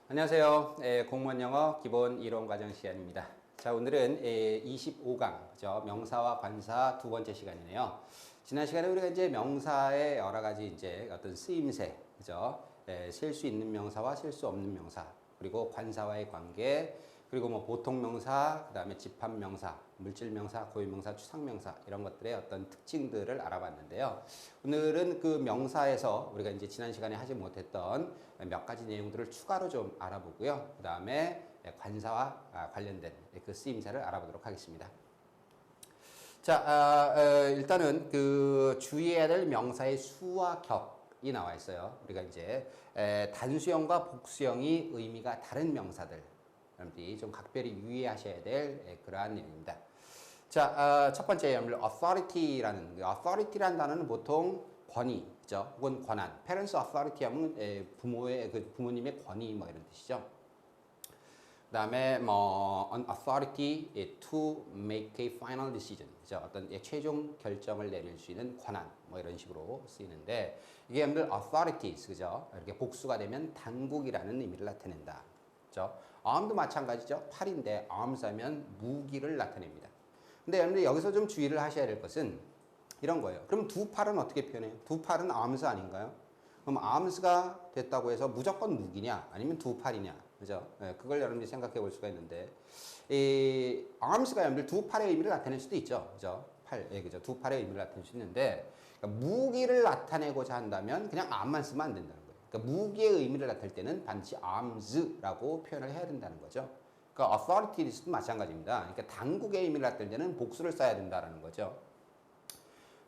안녕하세요. 공무원 영어 기본 이론 과정 시간입니다. 자, 오늘은 25강, 그죠? 명사와 관사 두 번째 시간이네요. 지난 시간에 우리가 이제 명사의 여러 가지 이제 어떤 쓰임새, 그죠? 쓸 수 있는 명사와 쓸 수 없는 명사, 그리고 관사와의 관계, 그리고 뭐 보통 명사, 그다음에 집합 명사, 물질 명사, 고유 명사, 추상 명사 이런 것들의 어떤 특징들을 알아봤는데요. 오늘은 그 명사에서 우리가 이제 지난 시간에 하지 못했던 몇 가지 내용들을 추가로 좀 알아보고요. 그다음에 관사와 관련된 그 쓰임새를 알아보도록 하겠습니다. 자, 일단은 그 주의해야 될 명사의 수와 격이 나와 있어요. 우리가 이제 단수형과 복수형이 의미가 다른 명사들, 여러분들이 좀 각별히 유의하셔야 될 그러한 내용입니다. 자, 첫 번째 authority라는 단어는 보통 권위, 그죠? 혹은 권한. parents authority 하면 부모의 부모님의 권위 뭐 이런 뜻이죠. 그다음에 뭐 an authority to make a final decision, 그죠? 어떤 최종 결정을 내릴 수 있는 권한 뭐 이런 식으로 쓰이는데 이게 여러분들 authorities, 그죠? 이렇게 복수가 되면 당국이라는 의미를 나타낸다. 그죠? arm도 마찬가지죠. 팔인데 arms 하면 무기를 나타냅니다. 근데 여러분들 여기서 좀 주의를 하셔야 될 것은 이런 거예요. 그럼 두 팔은 어떻게 표현해요? 두 팔은 arms 아닌가요? 그럼 arms가 됐다고 해서 무조건 무기냐? 아니면 두 팔이냐? 그죠? 그걸 여러분들이 생각해 볼 수가 있는데, 이 arms가 여러분들 두 팔의 의미를 나타낼 수도 있죠. 그죠? 팔, 그죠? 두 팔의 의미를 나타낼 수 있는데, 그러니까 무기를 나타내고자 한다면 그냥 arm만 쓰면 안 된다는 거예요. 그러니까 무기의 의미를 나타낼 때는 반드시 arms라고 표현을 해야 된다는 거죠. 그러니까 authorities도 마찬가지입니다. 그러니까 당국의 의미를 나타낼 때는 복수를 써야 된다는 거죠.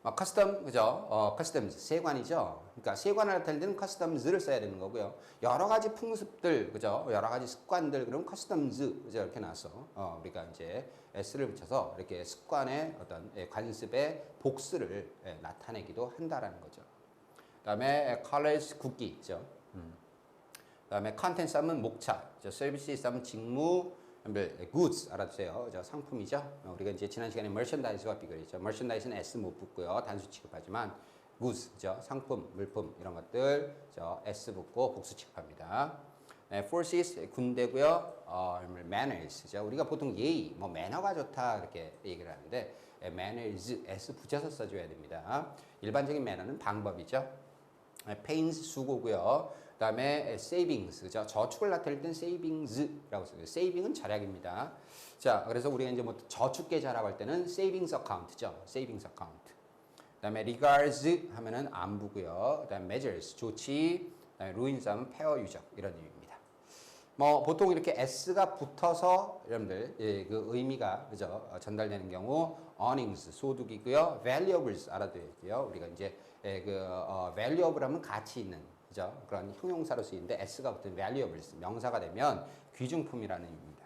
커스텀, 그죠? customs, 세관이죠? 그러니까 세관을 나타낼 때는 customs를 써야 되는 거고요. 여러 가지 풍습들, 그죠? 여러 가지 습관들, 그럼 customs, 그죠? 이렇게 나와서, 우리가 이제 s를 붙여서 이렇게 습관의 어떤 관습의 복수를 나타내기도 한다라는 거죠. 그 다음에 colors, 국기, 그죠? 그 다음에 contents 하면 목차, 그죠? services 하면 직무, goods 알아두세요. 그죠? 상품이죠. 우리가 이제 지난 시간에 merchandise와 비교했죠. merchandise는 s 못 붙고요. 단수 취급하지만 goods, 그죠? 상품, 물품 이런 것들 그죠? s 붙고 복수 취급합니다. forces 군대고요. manners, 그죠? 우리가 보통 예의, 뭐 매너가 좋다 이렇게 얘기를 하는데 manners s 붙여서 써줘야 됩니다. 일반적인 매너는 방법이죠. pains 수고고요. 그다음에 savings, 그죠? 저축을 나타낼 땐 savings라고 써요. saving은 절약입니다. 자, 그래서 우리가 이제 뭐 저축 계좌라고 할 때는 savings account죠. savings account. 그다음에 regards 하면은 안부고요. 그다음에 measures 조치, 그다음에 ruins 하면 폐허 유적 이런 의미입니다. 뭐 보통 이렇게 s가 붙어서 여러분들 그 의미가 그죠 전달되는 경우 earnings 소득이고요, valuables 알아둬야고요. 우리가 이제 valuable 하면 가치 있는 그죠 그런 형용사로 쓰이는데 s가 붙은 valuables 명사가 되면 귀중품이라는 의미입니다.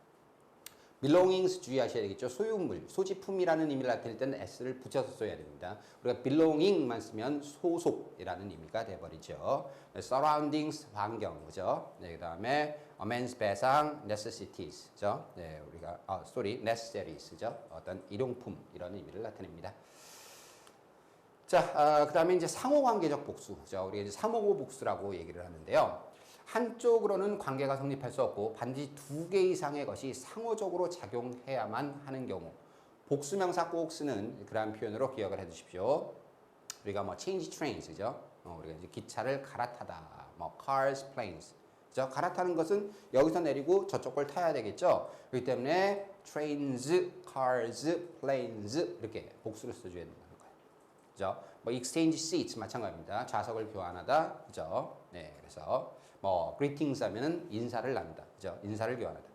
belongings 주의하셔야 되겠죠. 소유물, 소지품이라는 의미를 나타낼 때는 s를 붙여서 써야 됩니다. 우리가 belonging만 쓰면 소속이라는 의미가 돼버리죠. surroundings, 환경, 그죠? 네, 그 다음에 amends, 배상, necessities, 그죠? 네, 우리가, necessaries, 그죠? 어떤 일용품, 이런 의미를 나타냅니다. 자, 그 다음에 이제 상호관계적 복수, 그죠? 우리가 이제 상호 복수라고 얘기를 하는데요. 한쪽으로는 관계가 성립할 수 없고 반드시 두 개 이상의 것이 상호적으로 작용해야만 하는 경우 복수명사 꼭 쓰는 그러한 표현으로 기억을 해 두십시오. 우리가 뭐 change trains, 그죠? 우리가 이제 기차를 갈아타다, 뭐 cars, planes, 그죠? 갈아타는 것은 여기서 내리고 저쪽 걸 타야 되겠죠? 그렇기 때문에 trains, cars, planes 이렇게 복수를 써줘야 된다는 거예요. 그죠? 뭐 exchange seats 마찬가지입니다. 좌석을 교환하다, 그죠? 네, 그래서 뭐 greetings 하면은 인사를 나누다, 그죠? 인사를 교환하다.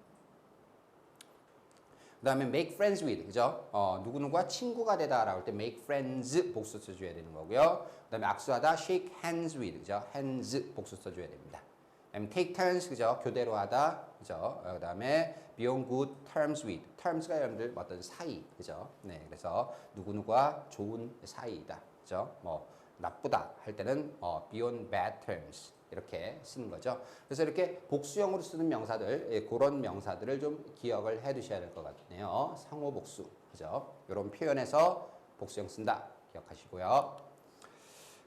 그다음에 make friends with, 그죠? 누구누구와 친구가 되다라고 할 때 make friends 복수 써줘야 되는 거고요. 그다음에 악수하다 shake hands with, 그죠? hands 복수 써줘야 됩니다. 그다음에 take turns, 그죠? 교대로 하다, 그죠? 그다음에 be on good terms with, terms가 여러분들 어떤 사이, 그죠? 네, 그래서 누구누구와 좋은 사이이다, 그죠? 뭐 나쁘다 할 때는 be on bad terms 이렇게 쓰는 거죠. 그래서 이렇게 복수형으로 쓰는 명사들, 그런 명사들을 좀 기억을 해 두셔야 될 것 같네요. 상호 복수, 그죠? 이런 표현에서 복수형 쓴다 기억하시고요.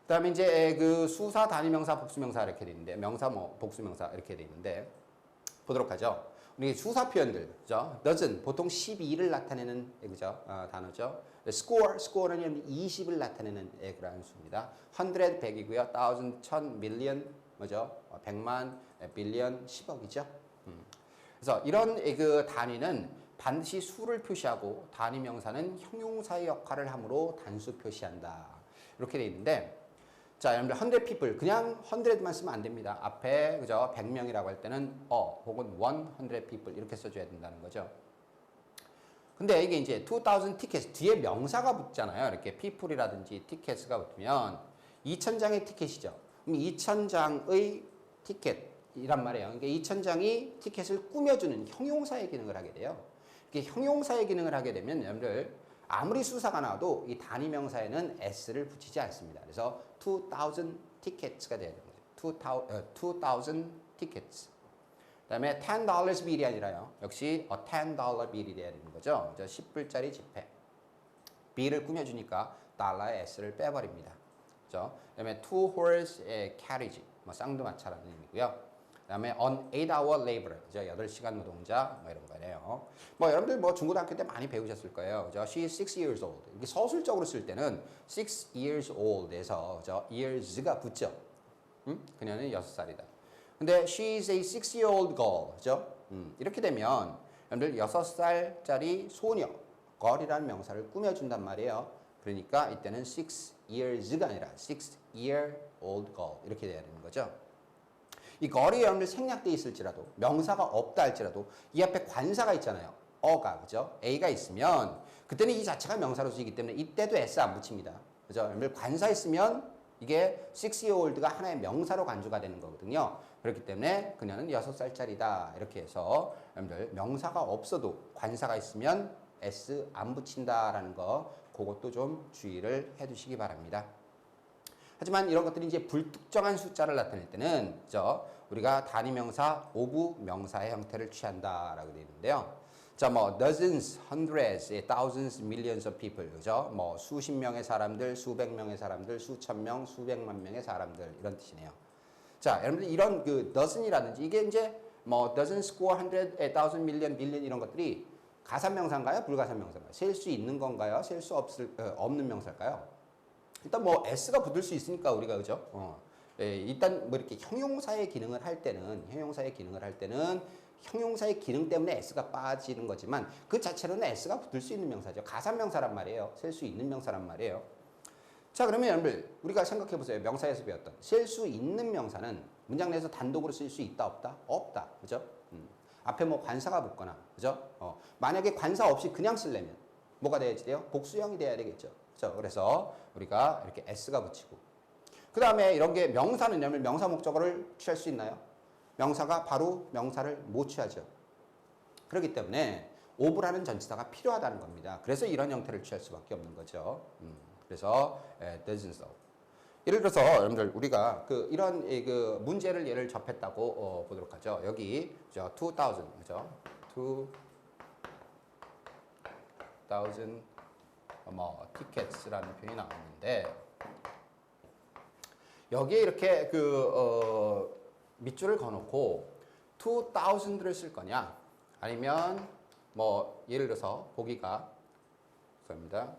그 다음에 이제 그 수사 단위명사 복수명사 이렇게 돼 있는데 명사 뭐 복수명사 이렇게 돼 있는데 보도록 하죠. 우리 수사 표현들, 그죠? dozen 보통 12를 나타내는 그죠? 단어죠. score는 20을 나타내는 그런 수입니다. 100, 100이고요. thousand, 1000, million, 뭐죠? 100만, billion, 10억이죠. 그래서 이런 그 단위는 반드시 수를 표시하고 단위 명사는 형용사의 역할을 하므로 단수 표시한다. 이렇게 돼 있는데, 자, 여러분들 100 people 그냥 100만 쓰면 안 됩니다. 앞에 그죠? 100명이라고 할 때는 혹은 100 people 이렇게 써줘야 된다는 거죠. 근데 이게 이제 2000 tickets 뒤에 명사가 붙잖아요. 이렇게 people이라든지 tickets가 붙으면 2000장의 티켓이죠. 그럼 2000장의 티켓이란 말이에요. 그러니까 2000장이 티켓을 꾸며주는 형용사의 기능을 하게 돼요. 이렇게 형용사의 기능을 하게 되면 여러분들 아무리 수사가 나와도 이 단위 명사에는 s를 붙이지 않습니다. 그래서 2000 tickets가 돼야 되는 거죠. 2000 tickets. 그다음에 $10 bill이 아니라요. 역시 $10 bill이 돼야 되는 거죠. 10불짜리 지폐. bill을 꾸며주니까 달러의 s를 빼버립니다. 그죠? 그다음에 2-horse carriage, 뭐 쌍두마차라는 의미고요. 그다음에 on 8-hour labor, 그죠? 8시간 노동자, 뭐 이런 거네요. 뭐 여러분들 뭐 중고등학교 때 많이 배우셨을 거예요. 그죠? She is 6 years old. 이게 서술적으로 쓸 때는 6 years old에서 그죠? years가 붙죠. 그녀는 6살이다. 근데 she is a 6-year-old girl, 그죠? 이렇게 되면 여러분들 6살짜리 소녀, girl이라는 명사를 꾸며준단 말이에요. 그러니까 이때는 6 years가 아니라 6-year-old girl 이렇게 돼야 되는 거죠. 이 girl이 여러분들 생략돼 있을지라도 명사가 없다 할지라도 이 앞에 관사가 있잖아요. 어가, 그죠? a가 있으면 그때는 이 자체가 명사로 쓰이기 때문에 이때도 s 안 붙입니다. 그죠? 여러분들 관사 있으면 이게 6-year-old가 하나의 명사로 간주가 되는 거거든요. 그렇기 때문에 그녀는 6살짜리다. 이렇게 해서 여러분들 명사가 없어도 관사가 있으면 s 안 붙인다라는 거 그것도 좀 주의를 해 두시기 바랍니다. 하지만 이런 것들이 이제 불특정한 숫자를 나타낼 때는 그죠? 우리가 단위 명사, 오브 명사의 형태를 취한다라고 되어 있는데요. 자, 뭐 dozens, hundreds, thousands, millions of people, 그죠? 뭐 수십 명의 사람들, 수백 명의 사람들, 수천 명, 수백만 명의 사람들 이런 뜻이네요. 자, 여러분들 이런 그 dozen이라든지 이게 이제 뭐 dozen, score, hundred, thousand, million, billion 이런 것들이 가산 명사인가요? 불가산 명사인가요? 셀 수 있는 건가요? 셀 수 없는 명사일까요? 일단 뭐 s가 붙을 수 있으니까 우리가 그죠? 일단 뭐 이렇게 형용사의 기능을 할 때는 형용사의 기능 때문에 s가 빠지는 거지만 그 자체로는 s가 붙을 수 있는 명사죠. 가산 명사란 말이에요. 셀 수 있는 명사란 말이에요. 자, 그러면 여러분들 우리가 생각해 보세요. 명사에서 배웠던 셀 수 있는 명사는 문장 내에서 단독으로 쓸 수 있다 없다? 없다. 그죠? 앞에 뭐 관사가 붙거나 그죠? 만약에 관사 없이 그냥 쓰려면 뭐가 돼야지 돼요? 복수형이 돼야 되겠죠. 그렇죠? 그래서 우리가 이렇게 s가 붙이고 그 다음에 이런 게 명사는 여러분 명사 목적어를 취할 수 있나요? 명사가 바로 명사를 못 취하죠. 그렇기 때문에 of라는 전치사가 필요하다는 겁니다. 그래서 이런 형태를 취할 수밖에 없는 거죠. 그래서 dozens of. 예를 들어서 여러분들 우리가 이런 그 문제를 예를 접했다고 보도록 하죠. 여기 2000 그죠? 2000 뭐 tickets라는 표현이 나왔는데 여기에 이렇게 밑줄을 그어놓고 2000를 쓸 거냐 아니면 뭐 예를 들어서 보기가 죄송합니다.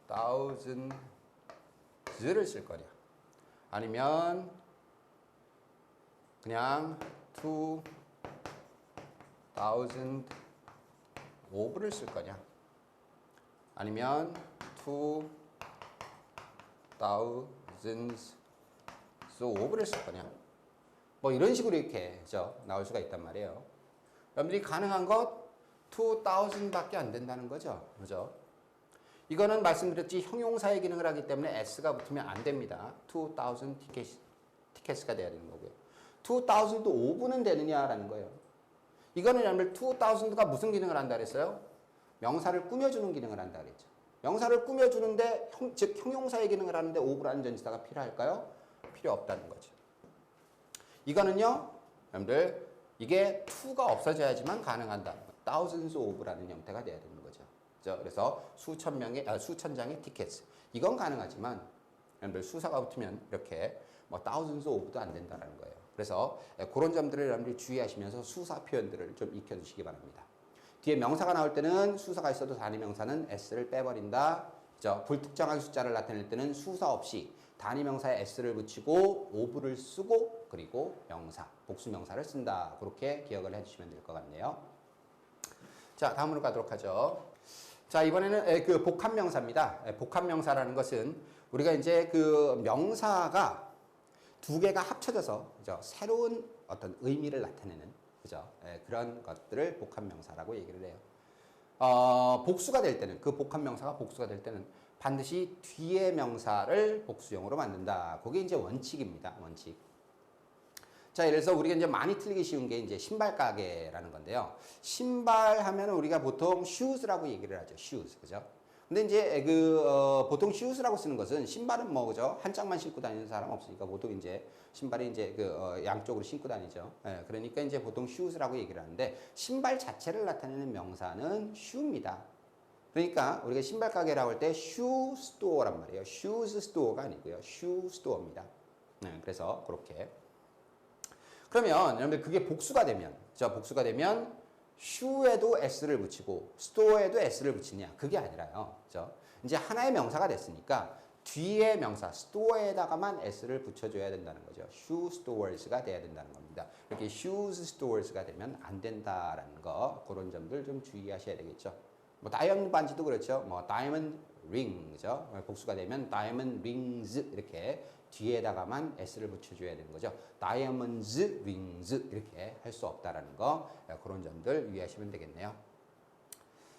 2000를 쓸 거냐 아니면 그냥 2000 of를 쓸 거냐 아니면 2000s of를 쓸 거냐 뭐 이런 식으로 이렇게 나올 수가 있단 말이에요. 여러분들이 가능한 것 2000밖에 안 된다는 거죠. 그죠? 이거는 말씀드렸지 형용사의 기능을 하기 때문에 s가 붙으면 안 됩니다. 2000 티켓스가 돼야 되는 거고요. 2000도 5분은 되느냐라는 거예요. 이거는 여러분들 2000가 무슨 기능을 한다 그랬어요? 명사를 꾸며주는 기능을 한다 그랬죠. 명사를 꾸며주는데 즉 형용사의 기능을 하는데 5부라는 전치사가 필요할까요? 필요 없다는 거죠. 이거는요. 여러분들 이게 to가 없어져야지만 가능한다. thousands of라는 형태가 돼야 되는 거죠. 그래서 수천 장의 티켓 이건 가능하지만 여러분들 수사가 붙으면 이렇게 뭐 thousands of도 안 된다는 거예요. 그래서 그런 점들을 여러분들이 주의하시면서 수사 표현들을 좀 익혀두시기 바랍니다. 뒤에 명사가 나올 때는 수사가 있어도 단위 명사는 s를 빼버린다. 그죠? 불특정한 숫자를 나타낼 때는 수사 없이 단위 명사에 s를 붙이고 of를 쓰고 그리고 명사, 복수 명사를 쓴다. 그렇게 기억을 해주시면 될 것 같네요. 자, 다음으로 가도록 하죠. 자, 이번에는 그 복합 명사입니다. 복합 명사라는 것은 우리가 이제 그 명사가 두 개가 합쳐져서 그죠? 새로운 어떤 의미를 나타내는 그죠? 그런 것들을 복합 명사라고 얘기를 해요. 복수가 될 때는 그 복합 명사가 복수가 될 때는 반드시 뒤에 명사를 복수형으로 만든다. 그게 이제 원칙입니다. 원칙. 자, 예를 들어서 우리가 이제 많이 틀리기 쉬운 게 이제 신발 가게라는 건데요. 신발 하면 우리가 보통 shoes라고 얘기를 하죠. shoes. 그죠? 근데 이제 보통 shoes라고 쓰는 것은 신발은 뭐 그죠? 한 짝만 신고 다니는 사람 없으니까 보통 이제 신발이 이제 양쪽으로 신고 다니죠. 그러니까 이제 보통 shoes라고 얘기를 하는데 신발 자체를 나타내는 명사는 shoe입니다. 그러니까 우리가 신발 가게라고 할 때 shoe store란 말이에요. shoes store가 아니고요. shoe store입니다. 그래서 그렇게. 그러면 여러분들 그게 복수가 되면, 복수가 되면 shoe에도 s를 붙이고 store에도 s를 붙이냐? 그게 아니라요. 그죠? 이제 하나의 명사가 됐으니까 뒤에 명사 store에다가만 s를 붙여줘야 된다는 거죠. shoe stores가 돼야 된다는 겁니다. 이렇게 shoes stores가 되면 안 된다라는 거, 그런 점들 좀 주의하셔야 되겠죠. 뭐 다이아몬드 반지도 그렇죠. 뭐 다이아몬드 링, 그죠? 복수가 되면 다이아몬드 링즈 이렇게 뒤에다가만 s를 붙여줘야 되는 거죠. 다이아몬드 링즈 이렇게 할 수 없다라는 거, 그런 점들 유의하시면 되겠네요.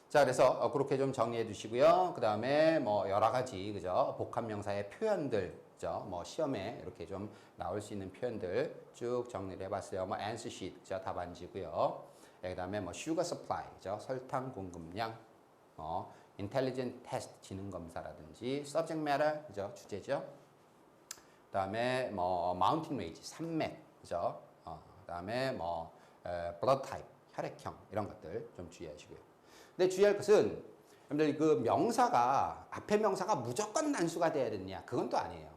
자, 그래서 그렇게 좀 정리해 두시고요. 그 다음에 뭐 여러 가지 그죠? 복합 명사의 표현들, 그죠? 뭐 시험에 이렇게 좀 나올 수 있는 표현들 쭉 정리를 해봤어요. 뭐 answer sheet, 그죠? 답안지고요. 그 다음에 뭐 sugar supply, 그죠? 설탕 공급량, intelligent test, 지능 검사라든지 subject matter, 그죠? 주제죠. 그 다음에 뭐 mountain range, 산맥, 그죠? 그 다음에 뭐 blood type, 혈액형 이런 것들 좀 주의하시고요. 근데 주의할 것은 여러분들 그 명사가 앞에 명사가 무조건 단수가 돼야 되느냐? 그건 또 아니에요.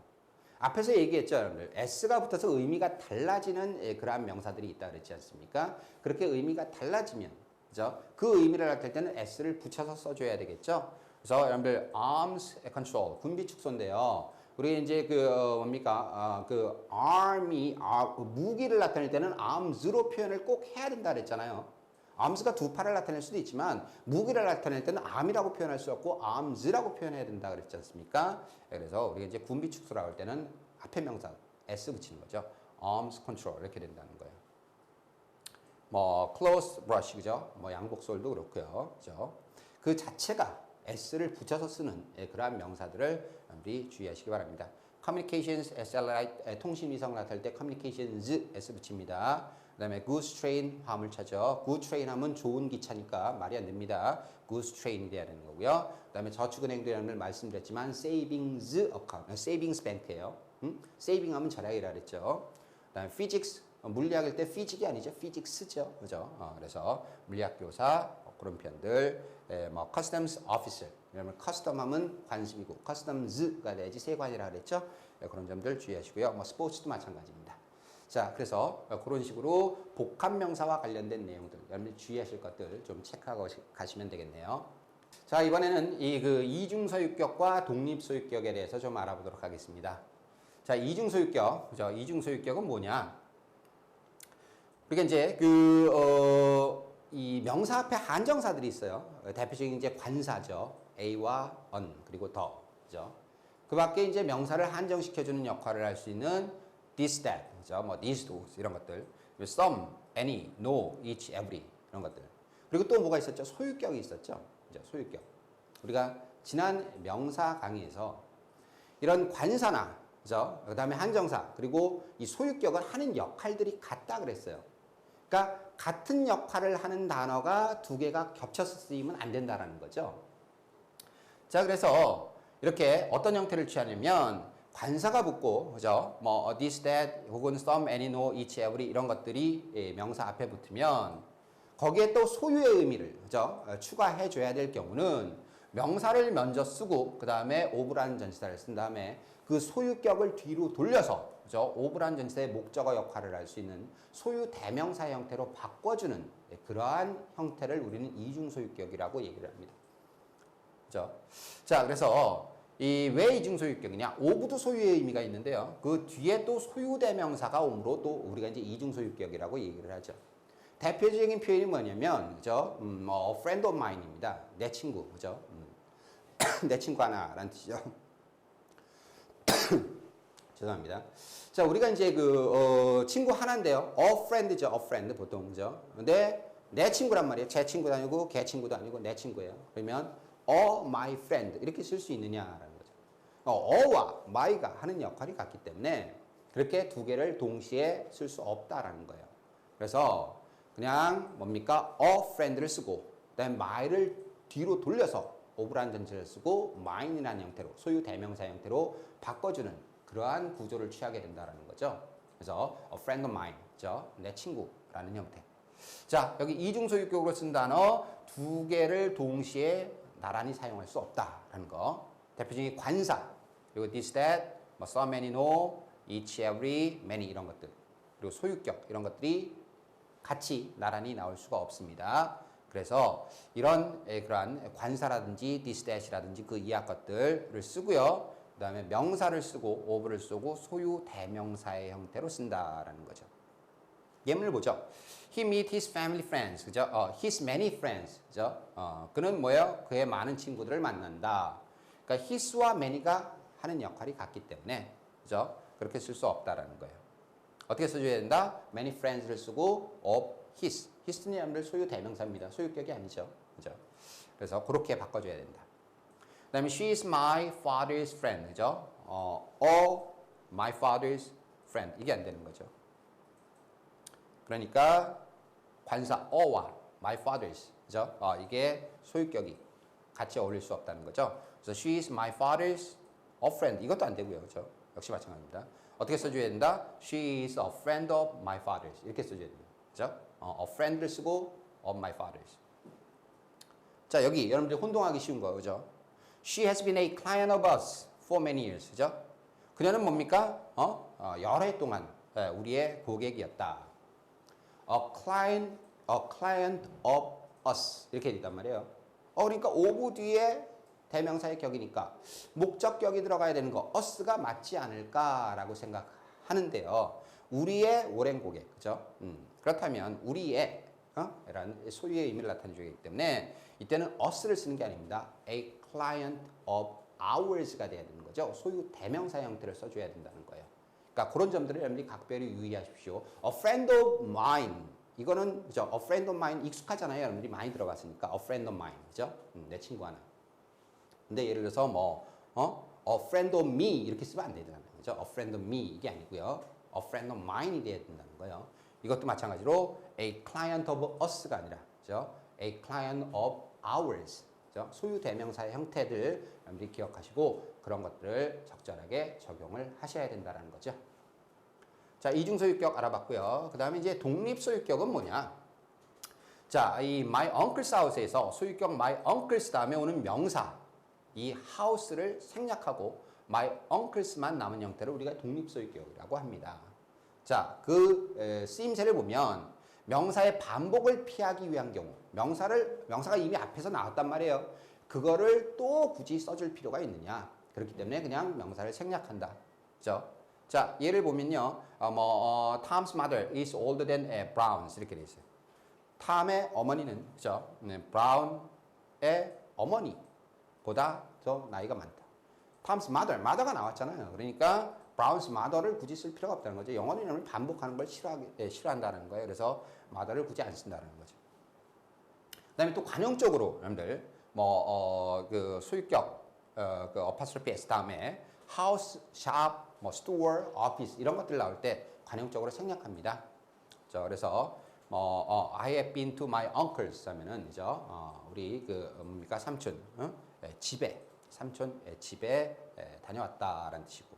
앞에서 얘기했죠, 여러분들. s가 붙어서 의미가 달라지는 그러한 명사들이 있다 그랬지 않습니까? 그렇게 의미가 달라지면, 그죠? 그 의미를 나타낼 때는 s를 붙여서 써줘야 되겠죠? 그래서 여러분들 arms control, 군비 축소인데요. 우리 이제 뭡니까? arm이 무기를 나타낼 때는 arms로 표현을 꼭 해야 된다 그랬잖아요. arms가 두 팔을 나타낼 수도 있지만 무기를 나타낼 때는 arm이라고 표현할 수 없고 arms라고 표현해야 된다 그랬지 않습니까? 그래서 우리가 이제 군비 축소라고 할 때는 앞에 명사 s 붙이는 거죠. arms control 이렇게 된다는 거예요. 뭐 clothes brush, 그죠? 뭐 양복솔도 그렇고요. 그죠? 그 자체가 s를 붙여서 쓰는 그러한 명사들을 우리 주의하시기 바랍니다. communications, SLI, 통신위성 나타낼 때 communications, s 붙입니다. 그 다음에 goods train, 화물차죠. good train 하면 좋은 기차니까 말이 안 됩니다. goods train이 돼야 되는 거고요. 그 다음에 저축은행도 여러분들 말씀드렸지만 savings account, savings bank예요. saving 하면 절약이라 그랬죠. 그 다음에 physics, 물리학일 때 physic이 아니죠. physics죠. 그죠? 그래서 물리학 교사, 그런 표현들, 뭐 customs officer, 왜냐면 custom 하면 관습이고 customs가 돼야지 세관이라 그랬죠. 그런 점들 주의하시고요. 뭐 스포츠도 마찬가지입니다. 자, 그래서 그런 식으로 복합 명사와 관련된 내용들, 여러분들 주의하실 것들 좀 체크하고 가시면 되겠네요. 자, 이번에는 이중소유격과 독립소유격에 대해서 좀 알아보도록 하겠습니다. 자, 이중소유격, 그죠? 이중소유격은 뭐냐? 우리가 이제 이 명사 앞에 한정사들이 있어요. 대표적인 이제 관사죠. a와 on 그리고 더, 그죠? 그 밖에 이제 명사를 한정시켜주는 역할을 할 수 있는 this, that, 그죠? 뭐 these, those 이런 것들, some, any, no, each, every 이런 것들. 그리고 또 뭐가 있었죠? 소유격이 있었죠. 그죠? 소유격. 우리가 지난 명사 강의에서 이런 관사나, 그죠? 그다음에 한정사 그리고 이 소유격은 하는 역할들이 같다 그랬어요. 그러니까 같은 역할을 하는 단어가 두 개가 겹쳐서 쓰이면 안 된다라는 거죠. 자, 그래서 이렇게 어떤 형태를 취하냐면 관사가 붙고, 그죠? 뭐 this, that 혹은 some, any, no, each, every 이런 것들이 명사 앞에 붙으면 거기에 또 소유의 의미를, 그죠? 추가해 줘야 될 경우는 명사를 먼저 쓰고 그 다음에 of라는 전치사를 쓴 다음에 그 소유격을 뒤로 돌려서 그죠? of라는 전치사의 목적어 역할을 할 수 있는 소유 대명사 형태로 바꿔주는 그러한 형태를 우리는 이중 소유격이라고 얘기를 합니다. 그죠? 자, 그래서 이 왜 이중 소유격이냐? of도 소유의 의미가 있는데요. 그 뒤에 또 소유 대명사가 오므로 또 우리가 이제 이중 소유격이라고 얘기를 하죠. 대표적인 표현이 뭐냐면, 그죠? friend of mine입니다. 내 친구, 그죠? 내 친구 하나라는 뜻이죠. 죄송합니다. 자, 우리가 이제 친구 하나인데요. a friend죠, a friend 보통, 그죠? 근데 내 친구란 말이에요. 제 친구도 아니고, 걔 친구도 아니고, 내 친구예요. 그러면 my friend 이렇게 쓸 수 있느냐라는 거죠. 와 my가 하는 역할이 같기 때문에 그렇게 두 개를 동시에 쓸 수 없다라는 거예요. 그래서 그냥 뭡니까? friend를 쓰고 그다음에 my를 뒤로 돌려서 of라는 전체를 쓰고 mine이라는 형태로 소유 대명사 형태로 바꿔주는 그러한 구조를 취하게 된다라는 거죠. 그래서 a friend of mine, 죠? 내 친구라는 형태. 자, 여기 이중 소유격으로 쓴 단어 두 개를 동시에 나란히 사용할 수 없다라는 거. 대표적인 관사, 그리고 this, that, 뭐 some, many, no, each, every, many 이런 것들. 그리고 소유격 이런 것들이 같이 나란히 나올 수가 없습니다. 그래서 이런 그러한 관사라든지 this, that이라든지 그 이하 것들을 쓰고요. 그 다음에 명사를 쓰고 of를 쓰고 소유 대명사의 형태로 쓴다라는 거죠. 예문을 보죠. He meet his family friends. 그죠? his many friends. 그죠? 그는 뭐예요? 그의 많은 친구들을 만난다. 그러니까 his와 many가 하는 역할이 같기 때문에 그죠? 그렇게 쓸 수 없다라는 거예요. 어떻게 써줘야 된다? many friends를 쓰고 of his. his는 여러분들 소유 대명사입니다. 소유격이 아니죠. 그죠? 그래서 그렇게 바꿔줘야 된다. 그 다음에 she is my father's friend. 그죠? my father's friend. 이게 안 되는 거죠. 그러니까 관사 어와 my father's, 그죠? 이게 소유격이 같이 어울릴 수 없다는 거죠. 그래서 she is my father's a friend. 이것도 안 되고요. 그죠? 역시 마찬가지입니다. 어떻게 써줘야 된다? She is a friend of my father's. 이렇게 써줘야 됩니다. 그죠? a friend를 쓰고 of my father's. 자, 여기 여러분들이 혼동하기 쉬운 거예요. 그죠? She has been a client of us for many years. 그죠? 그녀는 뭡니까? 여러 해 동안 우리의 고객이었다. a client of us 이렇게 된단 말이에요. 그러니까 of 뒤에 대명사의 격이니까 목적격이 들어가야 되는 거 us가 맞지 않을까라고 생각하는데요. 우리의 오랜 고객, 그죠? 그렇다면 우리의 라는 소유의 의미를 나타내주기 때문에 이때는 us를 쓰는 게 아닙니다. a client of ours가 돼야 되는 거죠. 소유 대명사 형태를 써줘야 된다는 거예요. 그러니까 그런 점들을 여러분들이 각별히 유의하십시오. A friend of mine 이거는 그죠? A friend of mine 익숙하잖아요. 여러분들이 많이 들어갔으니까 a friend of mine 그죠? 내 친구 하나. 근데 예를 들어서 a friend of me 이렇게 쓰면 안 되잖아요. 그죠? A friend of me 이게 아니고요. A friend of mine이 돼야 된다는 거예요. 이것도 마찬가지로 a client of us가 아니라 그죠? a client of ours. 그죠? 소유 대명사의 형태들 여러분들이 기억하시고 그런 것들을 적절하게 적용을 하셔야 된다는 거죠. 자, 이중소유격 알아봤고요. 그 다음에 이제 독립소유격은 뭐냐? 자, 이 my uncle's house에서 소유격 my uncle's 다음에 오는 명사 이 house를 생략하고 my uncle's만 남은 형태를 우리가 독립소유격이라고 합니다. 자, 그 쓰임새를 보면 명사의 반복을 피하기 위한 경우 명사가 이미 앞에서 나왔단 말이에요. 그거를 또 굳이 써줄 필요가 있느냐? 그렇기 때문에 그냥 명사를 생략한다. 그죠? 자, 예를 보면요. Tom's mother is older than Brown's 이렇게 돼 있어요. 탐의 어머니는 그죠? 브라운의 어머니보다 더 나이가 많다. Tom's mother가 나왔잖아요. 그러니까 Brown's mother를 굳이 쓸 필요가 없다는 거죠. 영어는 반복하는 걸 싫어한다는 거예요. 그래서 mother를 굳이 안 쓴다는 거죠. 그다음에 또 관용적으로 여러분들 그 소유격 그 apostrophe s 다음에 house, shop, store, office 이런 것들 나올 때 관용적으로 생략합니다. 그래서 I have been to my uncle's 하면은 우리 뭡니까 삼촌 삼촌 집에 다녀왔다라는 뜻이고.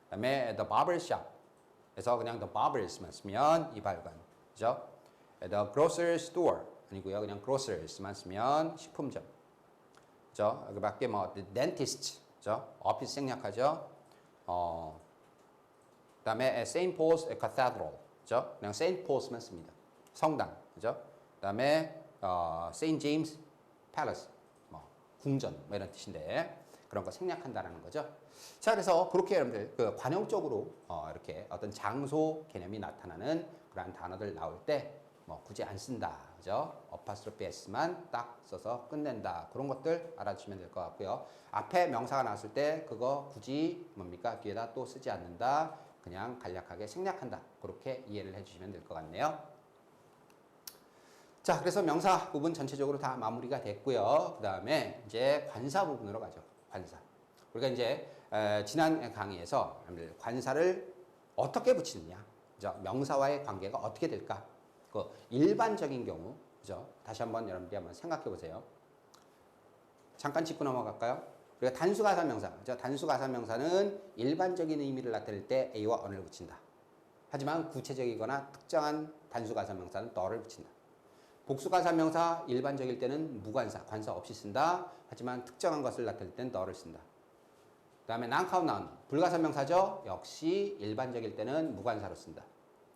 그다음에 the barber shop에서 그냥 the barbers만 쓰면 이발관, 그죠? the grocery store 아니고요, 그냥 grocers만 쓰면 식품점. 그 밖에 뭐 the dentist, office 생략하죠. 그다음에 Saint Paul's Cathedral, 그냥 Saint Pauls만 씁니다. 성당, 그다음에 Saint James Palace, 뭐 궁전 뭐 이런 뜻인데 그런 거 생략한다라는 거죠. 자, 그래서 그렇게 여러분들 그 관용적으로 이렇게 어떤 장소 개념이 나타나는 그러한 단어들 나올 때 뭐 굳이 안 쓴다, apostrophe s만 딱 써서 끝낸다. 그런 것들 알아주시면 될 것 같고요. 앞에 명사가 나왔을 때 그거 굳이 뭡니까 뒤에다 또 쓰지 않는다. 그냥 간략하게 생략한다. 그렇게 이해를 해주시면 될 것 같네요. 자, 그래서 명사 부분 전체적으로 다 마무리가 됐고요. 그 다음에 이제 관사 부분으로 가죠. 관사. 우리가 이제 지난 강의에서 관사를 어떻게 붙이느냐, 명사와의 관계가 어떻게 될까? 그 일반적인 경우, 다시 한번 여러분들이 한번 생각해 보세요. 잠깐 짚고 넘어갈까요? 우리가 단수가사명사, 단수가사명사는 일반적인 의미를 나타낼 때 A와 on을 붙인다. 하지만 구체적이거나 특정한 단수가사명사는 더를 붙인다. 복수가사명사 일반적일 때는 무관사, 관사 없이 쓴다. 하지만 특정한 것을 나타낼 때는 더를 쓴다. 그 다음에 non-count 불가사명사죠. 역시 일반적일 때는 무관사로 쓴다.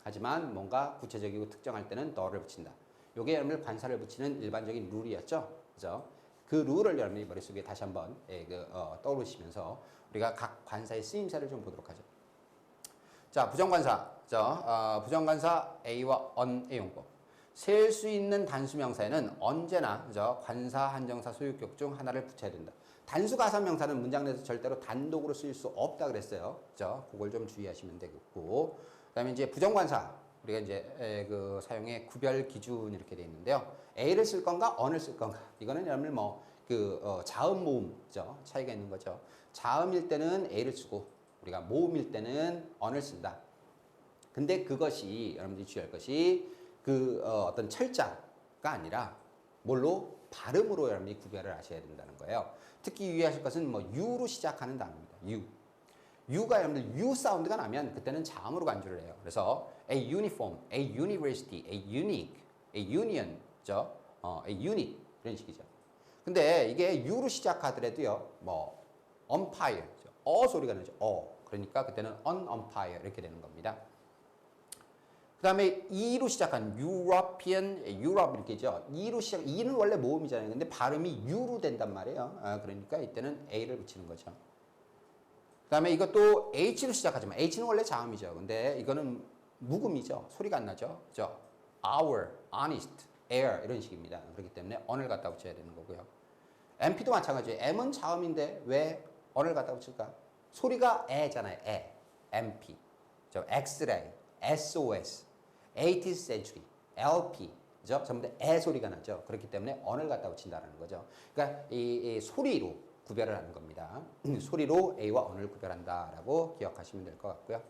하지만 뭔가 구체적이고 특정할 때는 더를 붙인다. 요게 여러분들 관사를 붙이는 일반적인 룰이었죠. 그죠? 그 룰을 여러분이 머릿속에 다시 한번 떠오르시면서 우리가 각 관사의 쓰임새를 좀 보도록 하죠. 자, 부정관사. 부정관사 A와 on의 용법. 셀 수 있는 단수명사에는 언제나 관사, 한정사, 소유격 중 하나를 붙여야 된다. 단수가사명사는 문장 내에서 절대로 단독으로 쓰일 수 없다 그랬어요. 그걸 좀 주의하시면 되겠고. 그다음에 이제 부정관사 우리가 이제 그 사용의 구별 기준 이렇게 되어 있는데요. A를 쓸 건가 on을 쓸 건가 이거는 여러분들 자음 모음 차이가 있는 거죠. 자음일 때는 A를 쓰고 우리가 모음일 때는 on을 쓴다. 근데 그것이 여러분들이 주의할 것이 어떤 철자가 아니라 뭘로 발음으로 여러분이 구별을 하셔야 된다는 거예요. 특히 유의하실 것은 뭐 U로 시작하는 단어입니다. U가 여러분들 U 사운드가 나면 그때는 자음으로 간주를 해요. 그래서 a uniform, a university, a unique, a union, a unit 이런 식이죠. 근데 이게 U로 시작하더라도요, 뭐 umpire, 소리가 나죠. 그러니까 그때는 unumpire 이렇게 되는 겁니다. 그 다음에 E로 시작한 European, Europe 이렇게죠. E는 원래 모음이잖아요. 근데 발음이 U로 된단 말이에요. 그러니까 이때는 A를 붙이는 거죠. 그 다음에 이것도 H로 시작하지만 H는 원래 자음이죠. 근데 이거는 묵음이죠. 소리가 안 나죠. 그죠? Our, honest, air 이런 식입니다. 그렇기 때문에 on을 갖다 붙여야 되는 거고요. MP도 마찬가지예요. M은 자음인데 왜 on을 갖다 붙일까? 소리가 에잖아요. 에. MP, X-ray, SOS, 80th century, LP, 그죠? 전부 다 에 소리가 나죠. 그렇기 때문에 on을 갖다 붙인다는 거죠. 그러니까 이 소리로 구별을 하는 겁니다. 소리로 A와 on을 구별한다라고 기억하시면 될 것 같고요.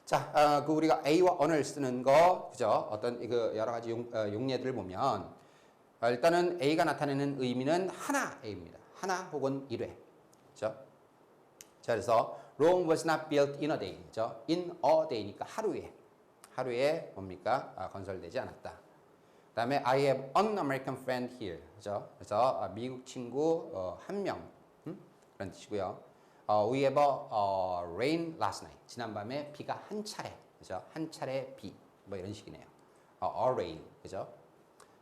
자, 우리가 A와 on을 쓰는 거, 그죠? 어떤 여러 가지 용례들을 보면 일단은 A가 나타내는 의미는 하나 A입니다. 하나 혹은 1회, 그죠? 자, 그래서 Rome was not built in a day, 그죠? In a day니까 하루에 뭡니까? 건설되지 않았다. 그 다음에 I have an American friend here. 그죠? 그래서 미국 친구 한 명. 그런 뜻이고요. We have a rain last night. 지난밤에 비가 한 차례. 그죠? 한 차례 비. 뭐 이런 식이네요. A rain. 그죠?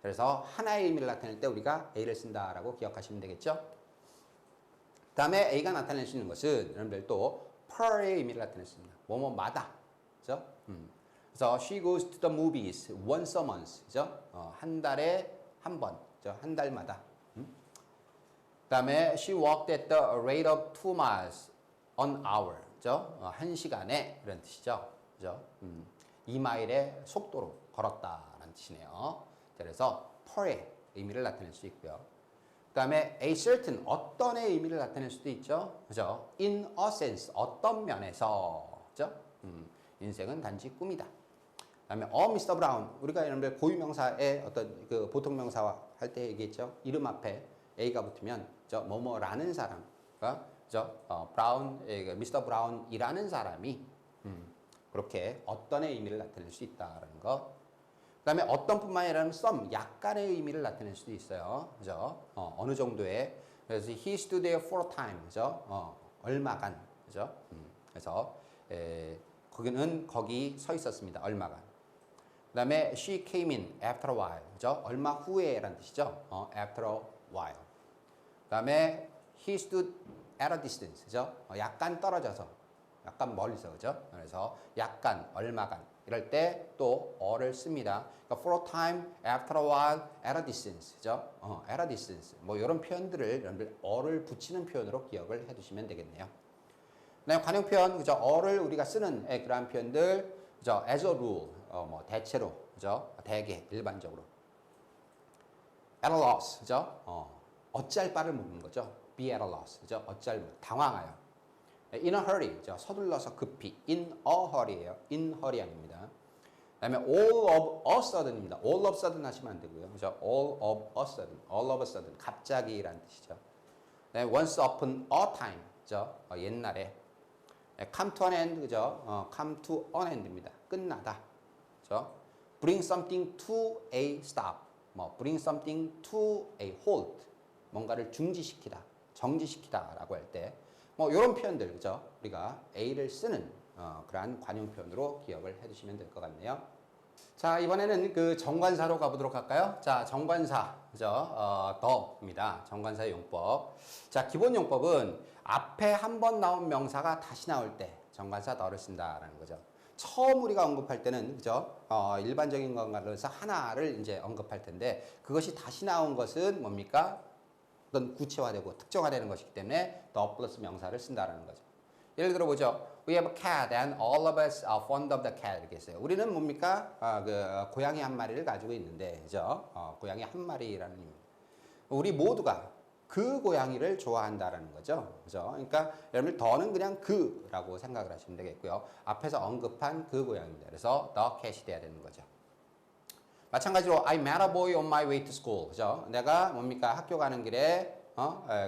그래서 하나의 의미를 나타낼 때 우리가 A를 쓴다라고 기억하시면 되겠죠? 그 다음에 A가 나타낼 수 있는 것은 여러분들 또 per의 의미를 나타낼 수 있습니다. 뭐뭐마다. 그죠? 그래서 she goes to the movies once a month. 그죠? 한 달에 한 번. 그죠? 한 달마다. 그 다음에 she walked at the rate of 2 miles an hour. 그죠? 한 시간에 그런 뜻이죠. 그죠? 2마일의 속도로 걸었다라는 뜻이네요. 그래서 per의 의미를 나타낼 수 있고요. 그 다음에 a certain 어떤의 의미를 나타낼 수도 있죠. 그죠? in a sense 어떤 면에서. 그죠? 인생은 단지 꿈이다. 그 다음에 Mr. Brown 우리가 여러분들 고유명사의 어떤 보통 명사와 할 때 얘기했죠. 이름 앞에 A가 붙으면 뭐뭐라는 사람, 그죠? 브라운, 미스터 브라운이라는 사람이 그렇게 어떤의 의미를 나타낼 수 있다라는 거. 그다음에 어떤 뿐만 아니라 some 약간의 의미를 나타낼 수도 있어요. 그죠? 어느 정도의 그래서 he stood there for a time. 그죠? 얼마간. 그죠? 그래서 거기는 거기 서 있었습니다. 얼마간. 그다음에 she came in after a while. 그죠? 얼마 후에라는 뜻이죠. after a while. 그다음에 he stood at a distance. 그죠? 약간 떨어져서 약간 멀리서. 그죠? 그래서 약간 얼마간 이럴 때 또 어를 씁니다. 그러니까 for a time, after a while, at a distance. 그죠? at a distance. 뭐 이런 표현들을 여러분들 어를 붙이는 표현으로 기억을 해 두시면 되겠네요. 그다음에 관용 표현, 그죠? 어를 우리가 쓰는 그러한 표현들, 그죠? as a rule, 뭐 대체로, 그죠? 대개 일반적으로. at a loss, 그죠? 어찌할 바를 모르는 거죠. be at a loss, 그죠? 어찌할 당황하여. in a hurry, 그죠? 서둘러서 급히. in a hurry예요. in hurry 아닙니다. 그다음에 all of a sudden입니다. all of a sudden 하시면 안 되고요. 그죠? all of a sudden, all of a sudden, 갑자기라는 뜻이죠. 그다음에 once upon a time, 그죠? 옛날에. come to an end, 그죠? come to an end입니다. 끝나다. 그죠? bring something to a stop. 뭐 bring something to a halt. 뭔가를 중지시키다, 정지시키다라고 할 때 뭐 이런 표현들, 그죠? 우리가 A를 쓰는 그러한 관용 표현으로 기억을 해두시면 될 것 같네요. 자, 이번에는 그 정관사로 가보도록 할까요? 자, 정관사, 그죠? 더입니다. 정관사의 용법. 자, 기본 용법은 앞에 한 번 나온 명사가 다시 나올 때 정관사 더를 쓴다라는 거죠. 처음 우리가 언급할 때는, 그죠? 일반적인 건가로 해서 하나를 이제 언급할 텐데 그것이 다시 나온 것은 뭡니까? 어떤 구체화되고 특정화되는 것이기 때문에 the 플러스 명사를 쓴다라는 거죠. 예를 들어 보죠. We have a cat and all of us are fond of the cat. 이렇게 했어요. 우리는 뭡니까? 그 고양이 한 마리를 가지고 있는데, 그죠? 고양이 한 마리라는 의미. 우리 모두가 그 고양이를 좋아한다라는 거죠. 그죠? 그러니까 여러분들 더는 그냥 그라고 생각을 하시면 되겠고요. 앞에서 언급한 그 고양이입니다. 그래서 the cat이 돼야 되는 거죠. 마찬가지로 I met a boy on my way to school. 그죠? 내가 뭡니까? 학교 가는 길에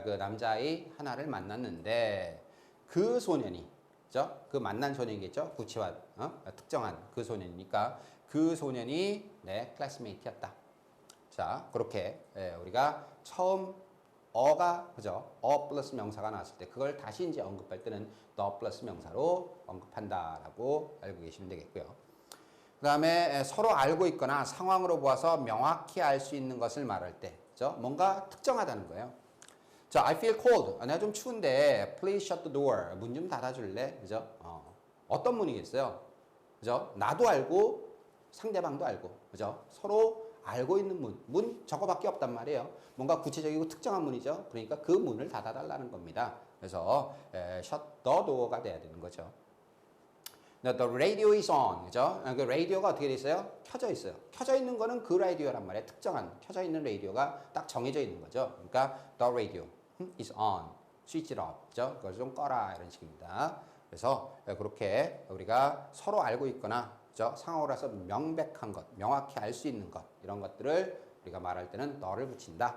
그 남자아이 하나를 만났는데 그 소년이, 그죠? 그 만난 소년이겠죠? 구체화, 특정한 그 소년이니까 그 소년이 내 클래스메이트였다. 자, 그렇게 우리가 처음 어가, 그죠? 플러스 명사가 나왔을 때 그걸 다시 이제 언급할 때는 the 플러스 명사로 언급한다라고 알고 계시면 되겠고요. 그 다음에 서로 알고 있거나 상황으로 보아서 명확히 알 수 있는 것을 말할 때, 그죠? 뭔가 특정하다는 거예요. 자, I feel cold. 내가 좀 추운데, please shut the door. 문 좀 닫아줄래? 그죠? 어떤 문이겠어요? 그죠? 나도 알고, 상대방도 알고, 그죠? 서로 알고 있는 문 저거밖에 없단 말이에요. 뭔가 구체적이고 특정한 문이죠. 그러니까 그 문을 닫아달라는 겁니다. 그래서 shut the door가 돼야 되는 거죠. The radio is on. 그죠? 그 라디오가 어떻게 돼 있어요? 켜져 있어요. 켜져 있는 거는 그 라디오란 말이에요. 특정한 켜져 있는 라디오가 딱 정해져 있는 거죠. 그러니까 the radio is on. switch it off. 그죠? 그걸 좀 꺼라 이런 식입니다. 그래서 그렇게 우리가 서로 알고 있거나, 그죠? 상황으로서 명백한 것, 명확히 알 수 있는 것, 이런 것들을 우리가 말할 때는 the를 붙인다.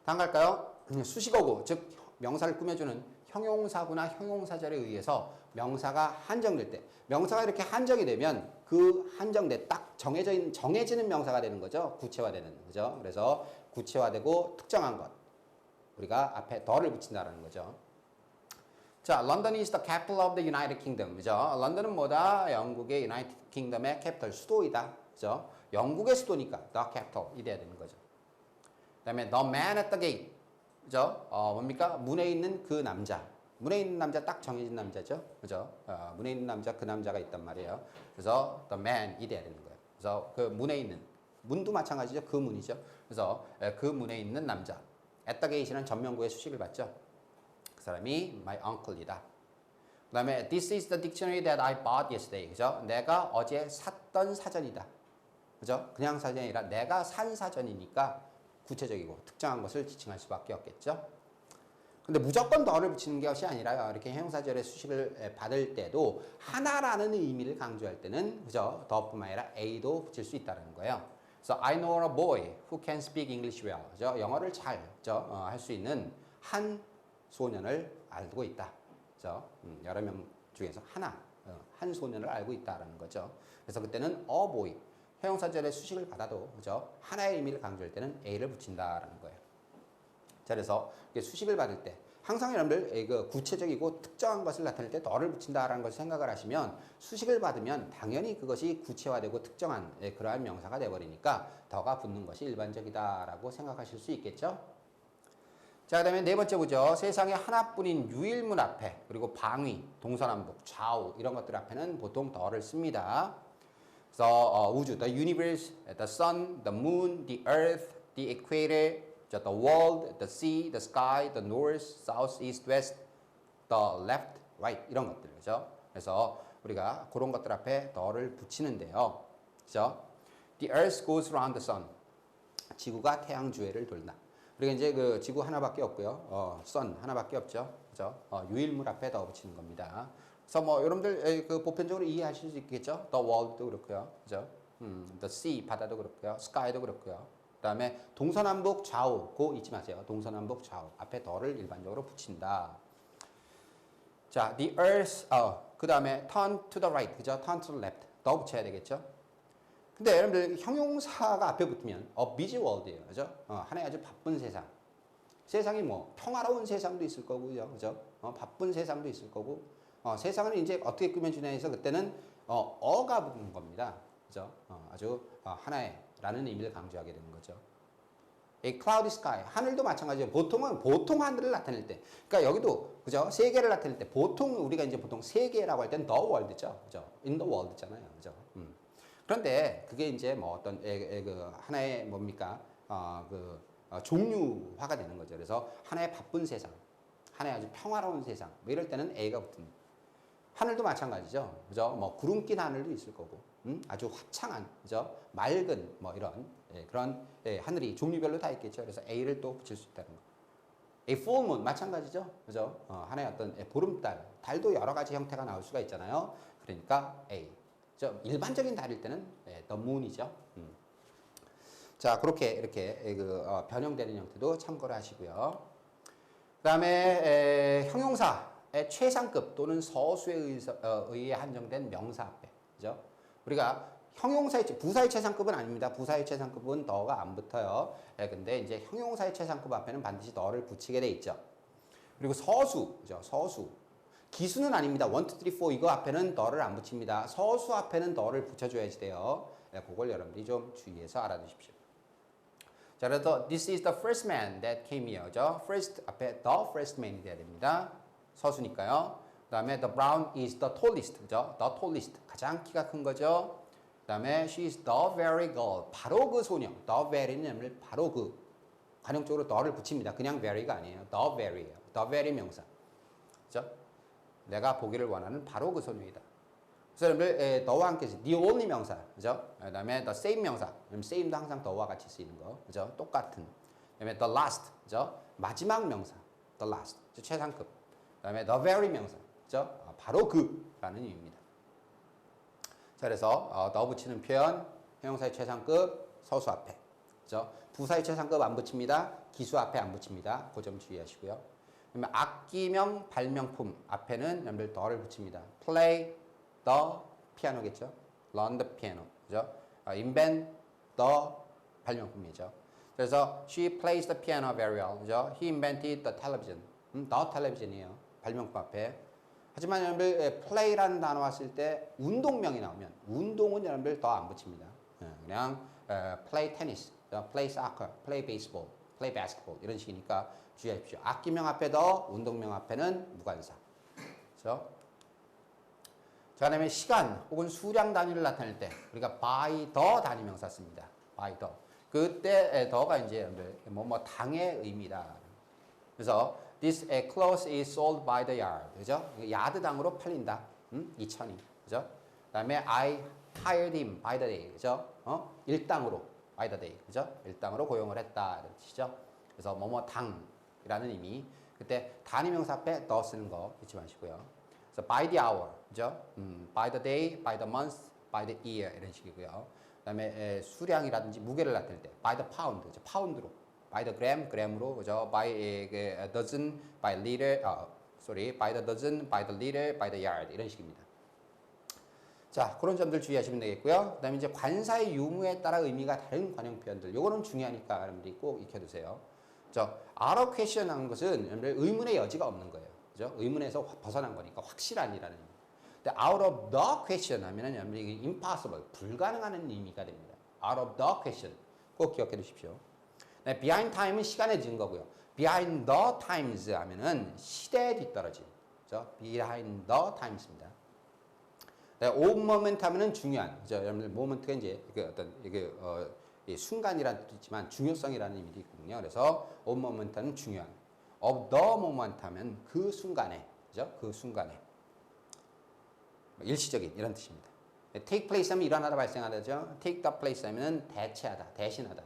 다음 갈까요? 수식어구, 즉 명사를 꾸며주는 형용사구나 형용사절에 의해서 명사가 한정될 때, 명사가 이렇게 한정이 되면 그 한정돼 딱 정해지는 명사가 되는 거죠. 구체화되는, 그죠? 그래서 구체화되고 특정한 것, 우리가 앞에 the를 붙인다라는 거죠. 자, London is the capital of the United Kingdom. 그죠? 런던은 뭐다? 영국의 United Kingdom의 capital, 수도이다. 그죠? 영국의 수도니까 the capital이 돼야 되는 거죠. 그다음에 the man at the gate. 그죠? 뭡니까? 문에 있는 그 남자. 문에 있는 남자 딱 정해진 남자죠. 그죠? 문에 있는 남자, 그 남자가 있단 말이에요. 그래서 the man이 돼야 되는 거예요. 그래서 그 문에 있는, 문도 마찬가지죠. 그 문이죠. 그래서 그 문에 있는 남자. at the gate는 전명구의 수식을 받죠. 그 사람이 my uncle이다. 그 다음에 this is the dictionary that I bought yesterday. 그죠? 내가 어제 샀던 사전이다. 그죠? 그냥 사전이 아니라 내가 산 사전이니까 구체적이고 특정한 것을 지칭할 수밖에 없겠죠. 근데 무조건 더를 붙이는 것이 아니라요. 이렇게 형용사절의 수식을 받을 때도 하나라는 의미를 강조할 때는, 그죠? 더뿐만 아니라 a도 붙일 수 있다는 거예요. 그래서 I know a boy who can speak English well. 그죠? 영어를 잘, 할 수 있는 한 소년을 알고 있다. 그죠? 여러 명 중에서 한 소년을 알고 있다라는 거죠. 그래서 그때는 a boy. 형용사절에 수식을 받아도 그죠? 하나의 의미를 강조할 때는 a를 붙인다라는 거예요. 자, 그래서 수식을 받을 때 항상 여러분들 그 구체적이고 특정한 것을 나타낼 때 더를 붙인다라는 것을 생각을 하시면 수식을 받으면 당연히 그것이 구체화되고 특정한 그러한 명사가 돼버리니까 더가 붙는 것이 일반적이다라고 생각하실 수 있겠죠. 자, 그 다음에 네 번째 보죠. 세상에 하나뿐인 유일문 앞에 그리고 방위, 동서남북, 좌우 이런 것들 앞에는 보통 더를 씁니다. 그래서 우주, the universe, the sun, the moon, the earth, the equator, the world, the sea, the sky, the north, south, east, west, the left, right 이런 것들 그죠? 그래서 우리가 그런 것들 앞에 더를 붙이는데요. 그죠? The earth goes around the sun. 지구가 태양 주위를 돌다. 우리가 이제 그 지구 하나밖에 없고요. sun 하나밖에 없죠. 그죠? 유일물 앞에 더 붙이는 겁니다. 그래서 뭐 여러분들 그 보편적으로 이해하실 수 있겠죠? The world도 그렇고요. 그죠? The sea 바다도 그렇고요. sky도 그렇고요. 그다음에 동서남북 좌우 고 잊지 마세요. 동서남북 좌우 앞에 더를 일반적으로 붙인다. 자, the earth 그다음에 turn to the right. 그죠? turn to the left. 더 붙여야 되겠죠? 근데 여러분들 형용사가 앞에 붙으면 a busy world예요. 그죠? 하나의 아주 바쁜 세상. 세상이 뭐 평화로운 세상도 있을 거고요. 그죠? 바쁜 세상도 있을 거고. 세상을 이제 어떻게 꾸며주냐 해서 그때는 어가 붙는 겁니다. 그죠? 아주 하나의라는 의미를 강조하게 되는 거죠. A cloudy sky. 하늘도 마찬가지예요. 보통 하늘을 나타낼 때. 그러니까 여기도 그죠? 세계를 나타낼 때 보통 우리가 이제 보통 세계라고 할 때는 the world죠. 그죠? in the world잖아요. 그죠? 그런데 그게 이제 뭐 어떤 그 하나의 뭡니까? 종류화가 되는 거죠. 그래서 하나의 바쁜 세상, 하나의 아주 평화로운 세상. 뭐 이럴 때는 A가 붙은. 하늘도 마찬가지죠. 그죠? 뭐 구름 낀 하늘도 있을 거고, 아주 화창한, 그죠? 맑은 뭐 이런 그런 하늘이 종류별로 다 있겠죠. 그래서 A를 또 붙일 수 있다는 거. A full moon 마찬가지죠. 그죠? 하나의 어떤 보름달, 달도 여러 가지 형태가 나올 수가 있잖아요. 그러니까 A. 일반적인 달일 때는 the moon이죠. 자, 그렇게 이렇게 변형되는 형태도 참고를 하시고요. 그다음에 형용사의 최상급 또는 서수에 의해 한정된 명사 앞에, 그죠? 우리가 형용사의 부사의 최상급은 아닙니다. 부사의 최상급은 더가 안 붙어요. 근데 이제 형용사의 최상급 앞에는 반드시 더를 붙이게 돼 있죠. 그리고 서수, 그죠? 서수. 기수는 아닙니다. 1, 2, 3, 4 이거 앞에는 더를 안 붙입니다. 서수 앞에는 더를 붙여줘야지 돼요. 그걸 여러분들이 좀 주의해서 알아두십시오. 자, 그래서 this is the first man that came here. 그죠? first 앞에 the first man이 돼야 됩니다. 서수니까요. 그 다음에 the brown is the tallest. 그죠? the tallest. 가장 키가 큰 거죠. 그 다음에 she is the very girl. 바로 그 소녀. the very는 바로 그. 관용적으로 the를 붙입니다. 그냥 very가 아니에요. the very예요. the very 명사. 그죠? 내가 보기를 원하는 바로 그 소녀이다. 그래서 여러분들 더와 함께 the only 명사, 그죠? 그다음에 the same 명사, same도 항상 더와 같이 쓰이는 거, 그죠? 똑같은. 그다음에 the last, 그죠? 마지막 명사, the last, 최상급. 그다음에 the very 명사, 그죠? 바로 그라는 의미입니다. 자, 그래서 더 붙이는 표현, 형용사의 최상급, 서수 앞에, 그죠? 부사의 최상급 안 붙입니다. 기수 앞에 안 붙입니다. 그 점 주의하시고요. 그러면 악기명, 발명품 앞에는 여러분들 더를 붙입니다. play the piano겠죠. learn the piano, 그죠? invent the 발명품이죠. 그래서 she plays the piano very well, 그죠? He invented the television. the television이에요. 발명품 앞에. 하지만 여러분들 play라는 단어 왔을 때 운동명이 나오면 운동은 여러분들 더 안 붙입니다. 그냥 play tennis, play soccer, play baseball, play basketball 이런 식이니까 주의하십시오. 악기명 앞에 더, 운동명 앞에는 무관사. 그렇죠? 자, 그다음에 시간 혹은 수량 단위를 나타낼 때 우리가 by the 단위 명사 씁니다. by the. 그때 더가 이제 뭐뭐 당의 의미다. 그래서 this clothes is sold by the yard. 그죠? 야드당으로 팔린다. 2,000이. 그죠? 그다음에 I hired him by the day. 그죠? 일당으로 by the day. 그죠? 일당으로 고용을 했다. 이런 뜻이죠. 그래서 뭐뭐 당이라는 의미. 그때 단위명사 앞에 더 쓰는 거 잊지 마시고요. 그래서 by the hour, 그죠? by the day, by the month, by the year 이런 식이고요. 그다음에 수량이라든지 무게를 나타낼 때 by the pound, 그죠? 파운드로, by the gram, gram으로, 그죠? by a dozen, by liter, by the dozen, by the liter, by the yard 이런 식입니다. 자, 그런 점들 주의하시면 되겠고요. 그다음에 이제 관사의 유무에 따라 의미가 다른 관용 표현들. 요거는 중요하니까 여러분들이 꼭 익혀두세요. out of question 하는 것은 여러분들 의문의 여지가 없는 거예요. 그죠? 의문에서 벗어난 거니까 확실한이라는 의미. 근데 out of the question 하면은 여러분들이 impossible, 불가능한 의미가 됩니다. out of the question. 꼭 기억해 두십시오. 네, behind time은 시간의 증거고요. behind the times 하면은 시대에 뒤떨어진. 그죠? behind the times입니다. 네, of moment 하면은 중요한. 그죠? 여러분들 moment가 이제 그 어떤 순간이라는 뜻도 있지만 중요성이라는 의미도 있거든요. 그래서 of moment는 중요한. of the moment 하면 그 순간에. 그죠? 그 순간에. 일시적인 이런 뜻입니다. take place 하면 일어나다 발생하다죠. take the place 하면 대체하다, 대신하다.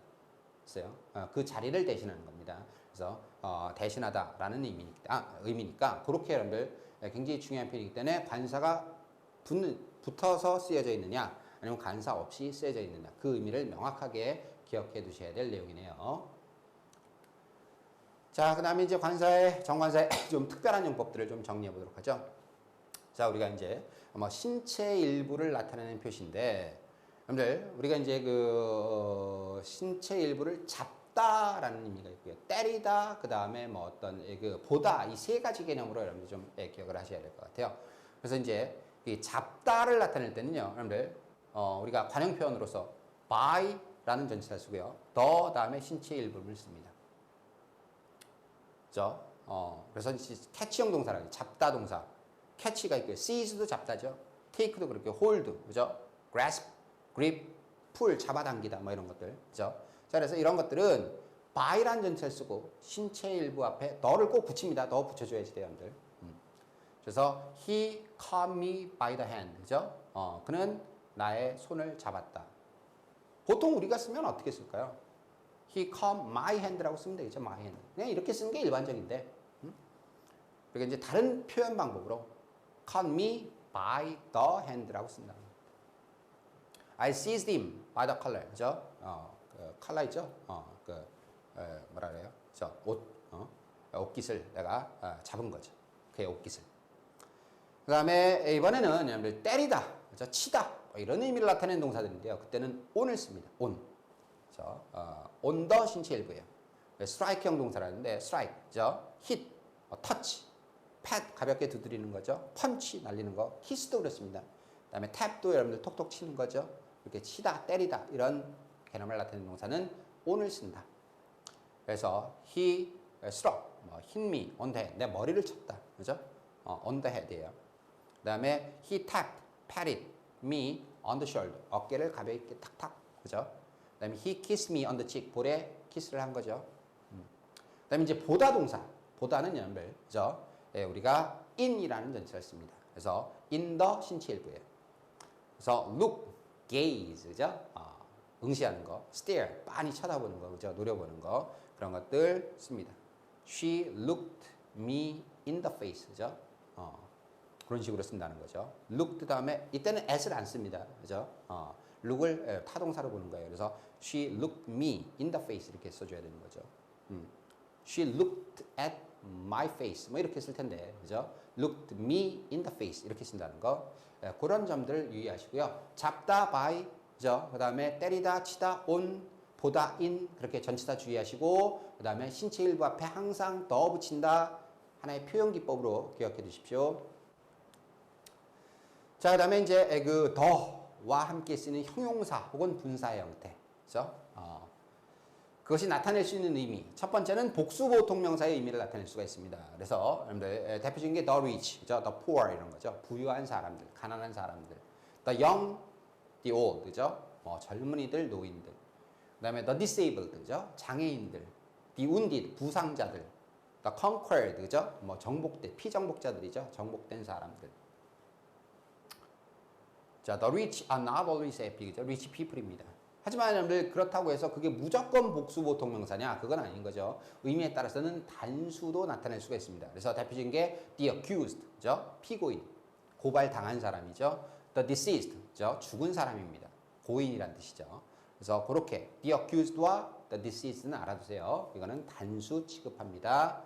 있어요. 그 자리를 대신하는 겁니다. 그래서 대신하다라는 의미니까 그렇게 여러분들 굉장히 중요한 표현이기 때문에 관사가 붙어서 쓰여져 있느냐 아니면 관사 없이 쓰여져 있느냐 그 의미를 명확하게 기억해 두셔야 될 내용이네요. 자, 그 다음에 이제 정관사의 좀 특별한 용법들을 좀 정리해 보도록 하죠. 자, 우리가 이제 신체 일부를 나타내는 표시인데, 여러분들, 우리가 이제 신체 일부를 잡다라는 의미가 있고요. 때리다, 그 다음에 보다, 이 세 가지 개념으로 여러분들 좀 기억을 하셔야 될 것 같아요. 그래서 이제 이 잡다를 나타낼 때는요, 여러분들, 우리가 관용 표현으로서 by라는 전치사를 쓰고요. the 다음에 신체 일부를 씁니다. 그죠? 그래서 캐치형 동사라고 잡다 동사. 캐치가 있고요. seize도 잡다죠. take도 그렇게 hold, 그죠? grasp, grip, pull, 잡아당기다 뭐 이런 것들. 그죠? 자, 그래서 이런 것들은 by라는 전체를 쓰고 신체 일부 앞에 the를 꼭 붙입니다. the 붙여줘야지 돼요, 여러분들. 그래서 he caught me by the hand. 그죠? 그는 나의 손을 잡았다. 보통 우리가 쓰면 어떻게 쓸까요? He caught my hand라고 쓰면 되겠죠. my hand. 그냥 이렇게 쓰는 게 일반적인데. 그러니까 이제 다른 표현 방법으로 caught me by the hand라고 쓴다. I seized him by the collar. 그죠? 컬러 있죠? 뭐라 그래요? 옷깃을 내가 잡은 거죠. 그의 옷깃을. 그 다음에 이번에는 여러분들 때리다, 그죠? 치다 이런 의미를 나타내는 동사들인데요. 그때는 on을 씁니다. on. on the 신체 일부예요. strike형 동사라는데 strike, 그죠? hit, touch, pat 가볍게 두드리는 거죠. punch 날리는 거, kiss도 그렇습니다. 그다음에 tap도 여러분들 톡톡 치는 거죠. 이렇게 치다, 때리다 이런 개념을 나타내는 동사는 on을 쓴다. 그래서 he struck, hit me on the head, 내 머리를 쳤다, 그죠? on the head예요. 그다음에 he tapped, patted me on the shoulder, 어깨를 가볍게 탁탁, 그죠? 그다음에 he kissed me on the cheek, 볼에 키스를 한 거죠. 그다음에 이제 보다 동사, 보다는 여러분들, 그죠? 우리가 in이라는 전치사를 씁니다. 그래서 in the 신체 일부예요. 그래서 look, gaze, 그죠? 응시하는 거, stare, 빤히 쳐다보는 거, 그죠? 노려보는 거 그런 것들 씁니다. She looked me in the face, 그죠? 그런 식으로 쓴다는 거죠. looked 다음에 이때는 as를 안 씁니다, 그죠? look을 타동사로 보는 거예요. 그래서 she looked me in the face 이렇게 써줘야 되는 거죠. She looked at my face 뭐 이렇게 쓸 텐데, 그죠? looked me in the face 이렇게 쓴다는 거. 그런 점들 유의하시고요. 잡다 by, 그죠? 그 다음에 때리다, 치다, on, 보다, in 그렇게 전치사 주의하시고, 그 다음에 신체 일부 앞에 항상 더 붙인다. 하나의 표현 기법으로 기억해 두십시오. 자, 그 다음에 이제 더와 함께 쓰는 형용사 혹은 분사의 형태, 그죠? 그것이 나타낼 수 있는 의미. 첫 번째는 복수 보통명사의 의미를 나타낼 수가 있습니다. 그래서 여러분들 대표적인 게 the rich, 그죠? the poor 이런 거죠. 부유한 사람들, 가난한 사람들. the young, the old, 그죠? 젊은이들, 노인들. 그다음에 the disabled, 그죠? 장애인들. the wounded, 부상자들. the conquered, 그죠? 정복된, 피정복자들이죠. 정복된 사람들. 자, the rich are not always happy, 그죠? rich people입니다. 하지만 여러분들 그렇다고 해서 그게 무조건 복수 보통명사냐? 그건 아닌 거죠. 의미에 따라서는 단수도 나타낼 수가 있습니다. 그래서 대표적인 게 the accused, 그죠? 피고인, 고발당한 사람이죠. the deceased, 그죠? 죽은 사람입니다. 고인이란 뜻이죠. 그래서 그렇게 the accused와 the deceased는 알아두세요. 이거는 단수 취급합니다.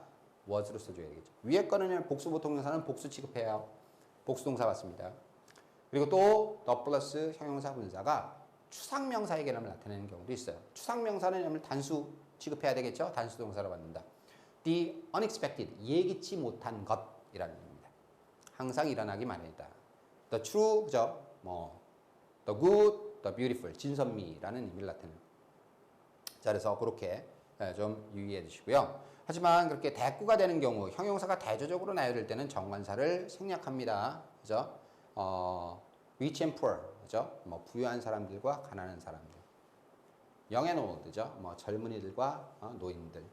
was로 써줘야 되겠죠. 위에 거는 복수 보통명사는 복수 취급해요. 복수 동사 맞습니다. 그리고 또 the 플러스 형용사 분사가 추상명사의 개념을 나타내는 경우도 있어요. 추상명사는 여러분 단수 취급해야 되겠죠? 단수 동사로 받는다. The unexpected, 예기치 못한 것이라는 의미입니다. 항상 일어나기 마련이다. The true, 그죠? the good, the beautiful, 진선미라는 의미를 나타내는. 자, 그래서 그렇게 좀 유의해 주시고요. 하지만 그렇게 대꾸가 되는 경우, 형용사가 대조적으로 나열될 때는 정관사를 생략합니다. 그죠? rich and poor, 그죠? 부유한 사람들과 가난한 사람들. young and old, 그죠? 젊은이들과 노인들.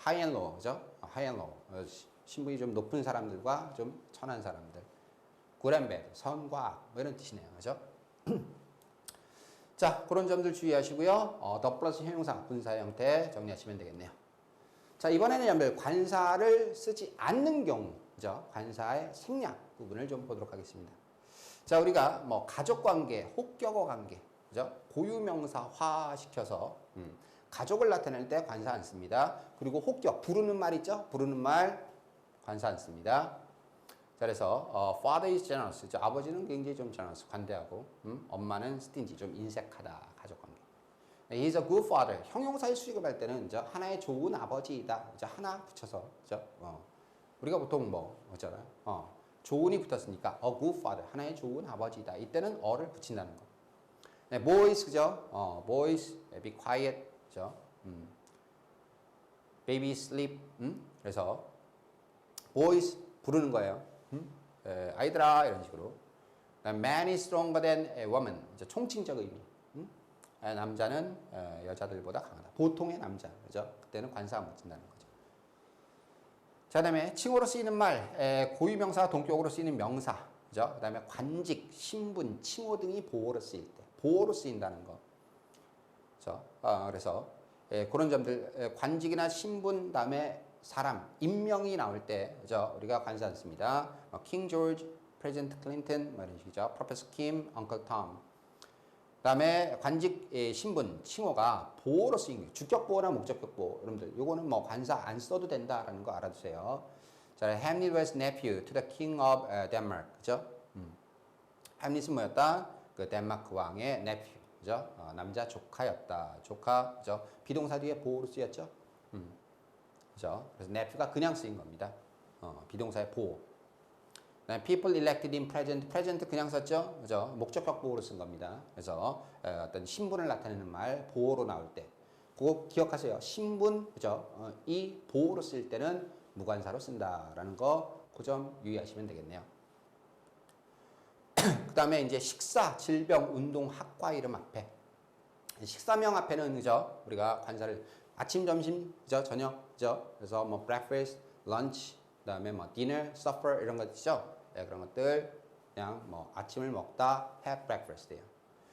high and low, 그죠? high and low. 신분이 좀 높은 사람들과 좀 천한 사람들. good and bad, 선과 악, 이런 뜻이네요. 그죠? 자, 그런 점들 주의하시고요. the 플러스 형용사 분사 형태 정리하시면 되겠네요. 자, 이번에는 여러분들 관사를 쓰지 않는 경우, 그죠? 관사의 생략 부분을 좀 보도록 하겠습니다. 자, 우리가 가족 관계, 혹격어 관계, 그죠? 고유명사화 시켜서 가족을 나타낼 때 관사 안 씁니다. 그리고 혹격, 부르는 말 있죠? 부르는 말 관사 안 씁니다. 자, 그래서 father is generous, 그죠? 아버지는 굉장히 좀 generous, 관대하고, 엄마는 stingy, 좀 인색하다, 가족 관계. He's a good father. 형용사의 수식을 때는 이제 하나의 좋은 아버지이다. 이제 하나 붙여서, 그죠? 우리가 보통 뭐잖아요. 좋은이 붙었으니까 a good father, 하나의 좋은 아버지이다. 이때는 어를 붙인다는 거. 네, boys, 그죠? boys, be quiet, 그죠? baby sleep. 그래서 boys 부르는 거예요. 아이들아, 이런 식으로. Man is stronger than a woman. 이제 총칭적 의미. 남자는 여자들보다 강하다. 보통의 남자, 그죠? 그때는 관사 안 붙인다는 거죠. 자, 그다음에 칭호로 쓰이는 말, 고유명사가 동격으로 쓰이는 명사, 그죠? 그다음에 관직, 신분, 칭호 등이 보호로 쓰일 때, 보호로 쓰인다는 거. 그죠? 그래서 그런 점들, 관직이나 신분, 그다음에 사람, 인명이 나올 때, 그죠? 우리가 관사 안 씁니다. 킹 조지, 프레지던트 클린턴, 이런 식이죠. 프로페서 킴, 엉클 톰. 그다음에 관직, 신분, 칭호가 보호로 쓰인 게 주격 보호나 목적격 보호. 여러분들, 요거는 관사 안 써도 된다라는 거 알아두세요. 자, Hamlet was nephew to the king of Denmark, 그죠? 햄릿은 뭐였다? 그 덴마크 왕의 nephew, 그죠? 남자 조카였다. 조카, 그죠? 비동사 뒤에 보호로 쓰였죠? 그죠? 그래서 nephew가 그냥 쓰인 겁니다. 비동사의 보호. people elected in present 그냥 썼죠? 그죠? 목적격 보호로 쓴 겁니다. 그래서 어떤 신분을 나타내는 말 보호로 나올 때 그거 기억하세요. 신분, 그죠? 이 보호로 쓸 때는 무관사로 쓴다라는 거 그 점 유의하시면 되겠네요. 그 다음에 이제 식사, 질병, 운동, 학과 이름 앞에 식사명 앞에는 그죠? 우리가 관사를 아침, 점심, 그죠? 저녁, 그죠? 그래서 breakfast, lunch, 그다음에 dinner, supper 이런 거 있죠? 네, 그런 것들 그냥 아침을 먹다 have breakfast예요.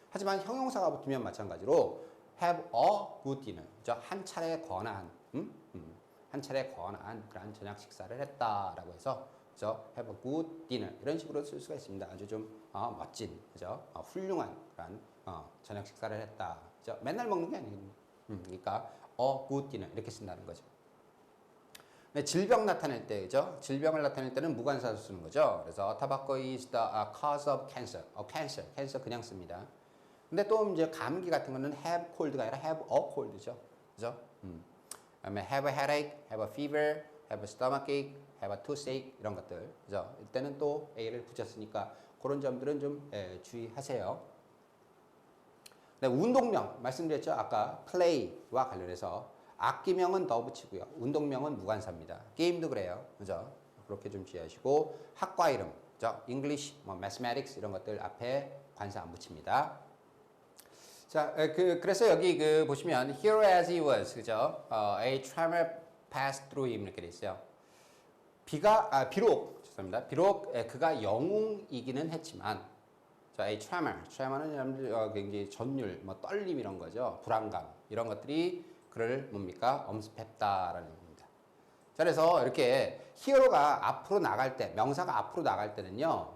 하지만 형용사가 붙으면 마찬가지로 have a good dinner, 그죠? 한 차례 권한, 한 차례 권한 그런 저녁 식사를 했다라고 해서 그죠? have a good dinner 이런 식으로 쓸 수가 있습니다. 아주 좀 멋진, 그죠? 훌륭한 그런 저녁 식사를 했다. 그죠? 맨날 먹는 게 아니거든요. 그러니까 a good dinner 이렇게 쓴다는 거죠. 네, 질병 나타낼 때, 그죠? 질병을 나타낼 때는 무관사로 쓰는 거죠. 그래서 tobacco is the cause of cancer. cancer 그냥 씁니다. 근데 또 이제 감기 같은 거는 have cold가 아니라 have a cold죠. 그죠? 그다음에 have a headache, have a fever, have a stomachache, have a toothache 이런 것들. 그죠? 이때는 또 a를 붙였으니까 그런 점들은 좀 주의하세요. 네, 운동명 말씀드렸죠. 아까 play와 관련해서 악기명은 더 붙이고요. 운동명은 무관사입니다. 게임도 그래요. 그죠? 그렇게 좀 주의하시고 학과 이름, 그죠? English, Mathematics 이런 것들 앞에 관사 안 붙입니다. 자, 그래서 여기 보시면 Hero as he was, 그죠? A tremor passed through him 이렇게 돼 있어요. 비록 죄송합니다. 비록 그가 영웅이기는 했지만, 자, a tremor는 굉장히 전율, 떨림 이런 거죠. 불안감 이런 것들이 그를 뭡니까? 엄습했다라는 겁니다. 자, 그래서 이렇게 히어로가 앞으로 나갈 때, 명사가 앞으로 나갈 때는요,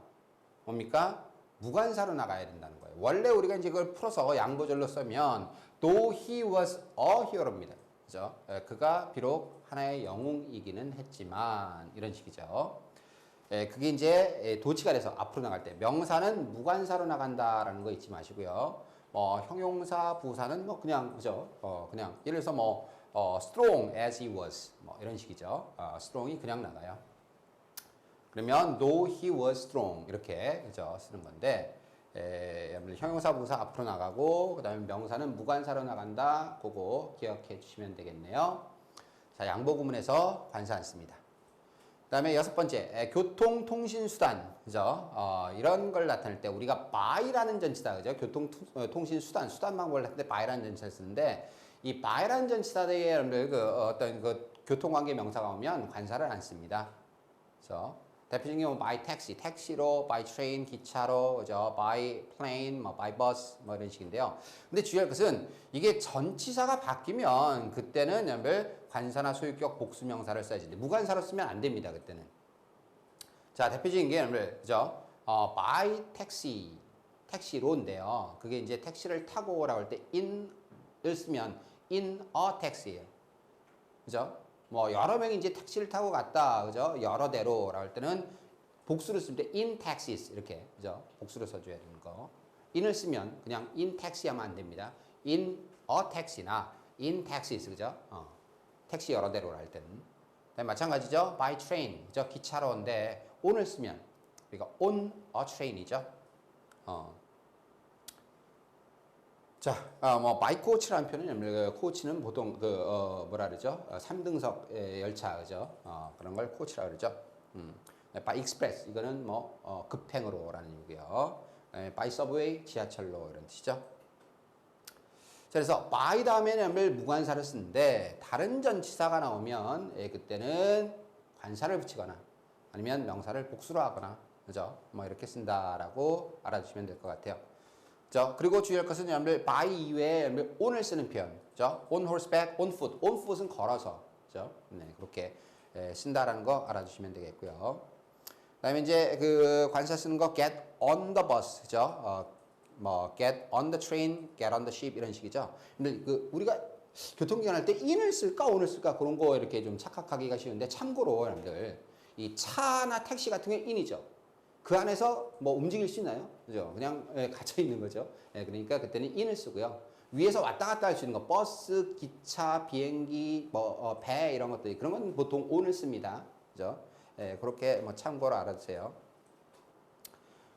뭡니까? 무관사로 나가야 된다는 거예요. 원래 우리가 이제 그걸 풀어서 양보절로 쓰면 though he was a hero입니다. 그죠? 그가 비록 하나의 영웅이기는 했지만 이런 식이죠. 그게 이제 도치가 돼서 앞으로 나갈 때 명사는 무관사로 나간다라는 거 잊지 마시고요. 형용사, 부사는 뭐 그냥 그죠? 그냥 예를 들어서 strong as he was 뭐 이런 식이죠. strong이 그냥 나가요. 그러면 though he was strong 이렇게 그죠? 쓰는 건데 형용사, 부사 앞으로 나가고 그다음에 명사는 무관사로 나간다. 그거 기억해 주시면 되겠네요. 자, 양보 구문에서 관사 안 씁니다. 그다음에 여섯 번째, 교통, 통신, 수단, 그죠? 이런 걸 나타낼 때 우리가 by라는 전치사, 그죠? 교통, 통신, 수단 방법을 나타낼 때 by라는 전치사를 쓰는데 이 by라는 전치사에 여러분들 어떤 교통관계 명사가 오면 관사를 안 씁니다. 그래서 대표적인 경우 by taxi, 택시로, by train, 기차로, 그죠? by plane, by bus, 이런 식인데요. 근데 주의할 것은 이게 전치사가 바뀌면 그때는 여러분들 관사나 소유격 복수명사를 써야지. 무관사로 쓰면 안 됩니다. 그때는. 자, 대표적인 게 여러분들 그죠? by taxi, 택시로인데요. 그게 이제 택시를 타고라고 할 때 in을 쓰면 in a taxi예요. 그죠? 여러 명이 이제 택시를 타고 갔다. 그죠? 여러 대로라고 할 때는 복수를 쓸 때 in taxis 이렇게. 그죠? 복수로 써줘야 되는 거. in을 쓰면 그냥 in taxi 하면 안 됩니다. in a taxi나 in taxis. 그죠? 택시 여러 대로 할 때는. 마찬가지죠. by train. 그죠? 기차로인데 on을 쓰면 그러니까 on a train이죠. 자, by coach라는 표현은 코치는 보통 뭐라 그러죠? 3등석 열차 그죠? 그런 걸 코치라 그러죠. by express 이거는 급행으로라는 얘기고요. by subway 지하철로 이런 뜻이죠. 그래서 by 다음에는 무관사를 쓰는데 다른 전치사가 나오면 그때는 관사를 붙이거나 아니면 명사를 복수로 하거나 그죠? 이렇게 쓴다라고 알아두시면 될 것 같아요. 그죠? 그리고 주의할 것은 여러분들 by 이외에 on을 쓰는 표현, 그죠? on horseback, on foot, on foot은 걸어서, 그죠? 네, 그렇게 쓴다라는 거 알아두시면 되겠고요. 그다음에 이제 관사 쓰는 거 get on the bus, 그죠? get on the train, get on the ship 이런 식이죠. 근데 우리가 교통기관 할 때 in을 쓸까 on을 쓸까 그런 거 이렇게 좀 착각하기가 쉬운데 참고로 여러분들 이 차나 택시 같은 게 in이죠. 그 안에서 움직일 수 있나요? 그죠? 그냥 갇혀 있는 거죠. 그러니까 그때는 in을 쓰고요. 위에서 왔다 갔다 할 수 있는 거 버스, 기차, 비행기, 배 이런 것들 그런 건 보통 on을 씁니다. 그죠? 그렇게 참고로 알아두세요.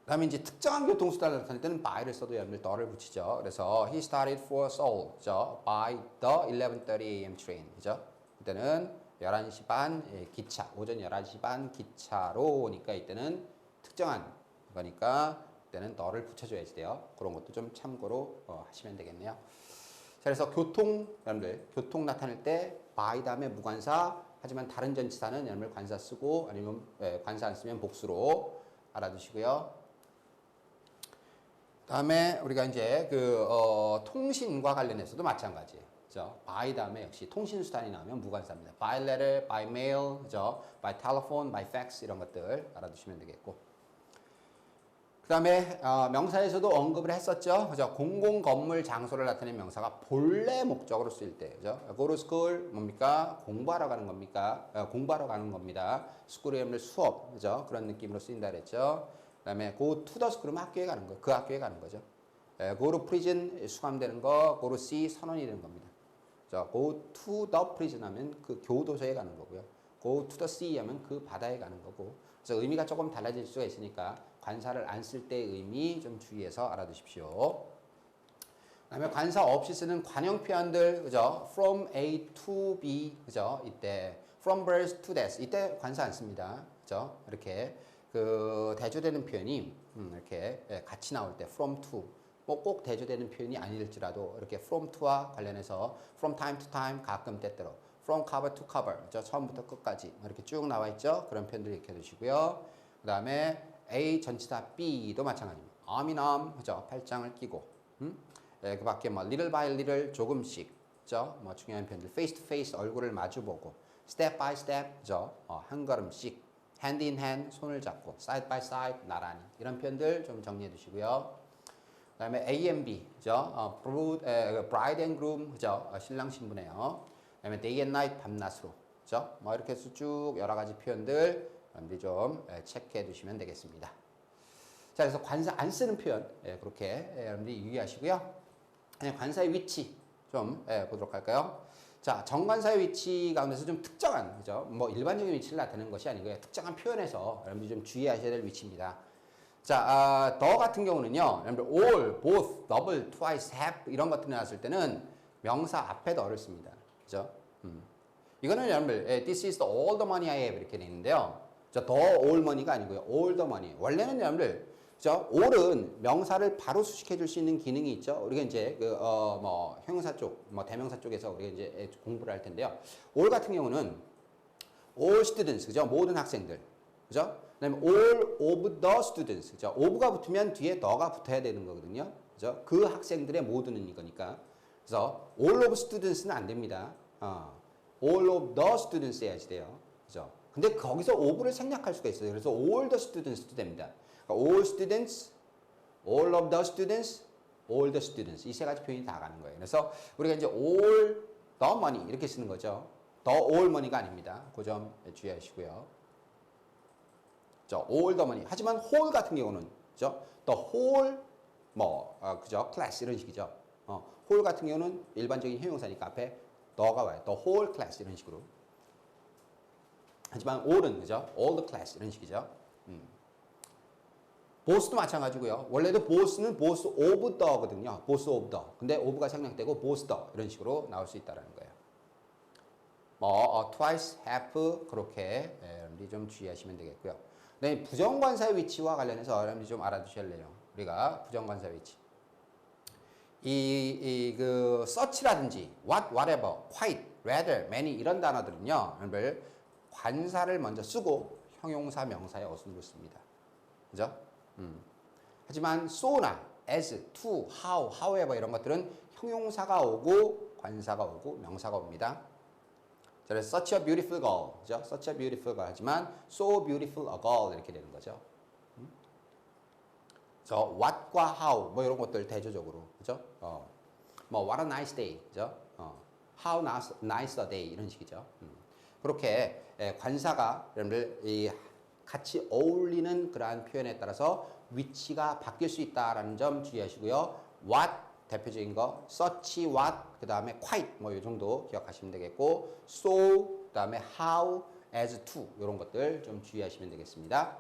그다음에 이제 특정한 교통수단을 나타낼 때는 by를 써도 여러분들 the를 붙이죠. 그래서 he started for Seoul, 그죠? by the 11:30 a.m. train, 그죠? 그때는 11시 반 기차, 오전 11시 반 기차로 오니까 이때는 특정한 거니까 그때는 the를 붙여줘야지 돼요. 그런 것도 좀 참고로 하시면 되겠네요. 자, 그래서 여러분들 교통 나타낼 때 by 다음에 무관사, 하지만 다른 전치사는 여러분들 관사 쓰고 아니면 관사 안 쓰면 복수로 알아두시고요. 다음에 우리가 이제 통신과 관련해서도 마찬가지예요. 그죠? by 다음에 역시 통신수단이 나오면 무관사입니다. by letter, by mail, 그죠? by telephone, by fax 이런 것들 알아두시면 되겠고. 그 다음에 명사에서도 언급을 했었죠. 그죠? 공공 건물 장소를 나타내는 명사가 본래 목적으로 쓰일 때, 그죠? go to school 뭡니까? 공부하러 가는 겁니까? 공부하러 가는 겁니다. school이 수업, 그죠? 그런 느낌으로 쓰인다 그랬죠. 그 다음에 go to the school은 학교에 가는 거, 그 학교에 가는 거죠. go to prison 수감되는 거, go to sea 선언이 되는 겁니다. 자, go to the prison 하면 그 교도소에 가는 거고요. go to the sea 하면 그 바다에 가는 거고. 그래서 의미가 조금 달라질 수가 있으니까 관사를 안 쓸 때 의미 좀 주의해서 알아두십시오. 그다음에 관사 없이 쓰는 관형 표현들, 그죠? From A to B, 그죠? 이때 from birth to death, 이때 관사 안 씁니다. 그죠? 이렇게 대조되는 표현이 이렇게 같이 나올 때 from to, 꼭 대조되는 표현이 아닐지라도 이렇게 from to와 관련해서 from time to time 가끔 때때로 from cover to cover, 그죠? 처음부터 끝까지 이렇게 쭉 나와 있죠? 그런 표현들 익혀 두시고요. 그 다음에 A 전치사 B도 마찬가지입니다. arm in arm, 그죠? 팔짱을 끼고, 그 밖에 little by little 조금씩, 그죠? 중요한 표현들 face to face 얼굴을 마주보고, step by step, 그죠? 한 걸음씩, hand in hand 손을 잡고, side by side 나란히 이런 표현들 좀 정리해 두시고요. 그다음에 A and B, 그죠? bride and groom, 그죠? 신랑 신부네요. 그다음에 day and night 밤낮으로, 그죠? 이렇게 해서 쭉 여러 가지 표현들 여러분들이 좀 체크해 두시면 되겠습니다. 자, 그래서 관사 안 쓰는 표현 그렇게 여러분들이 유의하시고요. 관사의 위치 좀 보도록 할까요? 자, 정관사의 위치 가운데서 좀 특정한, 그죠? 뭐 일반적인 위치를 나타내는 것이 아니고요. 특정한 표현에서 여러분들이 좀 주의하셔야 될 위치입니다. 자, the 같은 경우는요. 여러분들 all, both, double, twice, half 이런 것들이 나왔을 때는 명사 앞에 the를 씁니다. 그죠? 이거는 여러분들 this is the all the money I have 이렇게 돼 있는데요. 자, the all money가 아니고요. all the money. 원래는 여러분들 그죠? all은 명사를 바로 수식해 줄 수 있는 기능이 있죠. 우리가 이제 뭐 형용사 쪽, 뭐 대명사 쪽에서 우리가 이제 공부를 할 텐데요. all 같은 경우는 all students, 그죠? 모든 학생들. 그죠? 그다음에 all of the students. 그죠? of가 붙으면 뒤에 the가 붙어야 되는 거거든요. 그죠? 그 학생들의 모두는 이거니까. 그래서 all of students는 안 됩니다. all of the students 해야지 돼요. 그죠? 근데 거기서 of를 생략할 수가 있어요. 그래서 all the students도 됩니다. 그러니까 all students, all of the students, all the students 이 세 가지 표현이 다 가는 거예요. 그래서 우리가 이제 all the money 이렇게 쓰는 거죠. the all money가 아닙니다. 그 점 주의하시고요. 저 all the money. 하지만 whole 같은 경우는 그죠? the whole 뭐 그죠? class 이런 식이죠. whole 같은 경우는 일반적인 형용사니까 앞에 the가 와요. the whole class 이런 식으로. 하지만 all은 그죠? all the class 이런 식이죠. both도 마찬가지고요. 원래도 both는 both of the거든요. both of the. 근데 of가 생략되고 both the 이런 식으로 나올 수 있다는 거예요. 뭐 twice, half 그렇게 여러분들이 좀 주의하시면 되겠고요. 네, 부정관사의 위치와 관련해서 여러분들이 좀 알아두실래요. 우리가 부정관사의 위치. 그 such라든지 what, whatever, quite, rather, many 이런 단어들은요. 여러분들 관사를 먼저 쓰고 형용사, 명사의 어순으로 씁니다. 그죠? 하지만 so나 as, to, how, however 이런 것들은 형용사가 오고 관사가 오고 명사가 옵니다. 그래서 such a beautiful girl, 그죠? such a beautiful girl 하지만 so beautiful a girl 이렇게 되는 거죠. 그래서 what과 how 뭐 이런 것들 대조적으로, 그죠? 뭐 what a nice day, 그죠? how nice a day 이런 식이죠. 그렇게 관사가 여러분들 이 같이 어울리는 그러한 표현에 따라서 위치가 바뀔 수 있다라는 점 주의하시고요. what 대표적인 거, such, what, 그 다음에 quite 뭐 이 정도 기억하시면 되겠고, so, 그 다음에 how, as to 이런 것들 좀 주의하시면 되겠습니다. 자,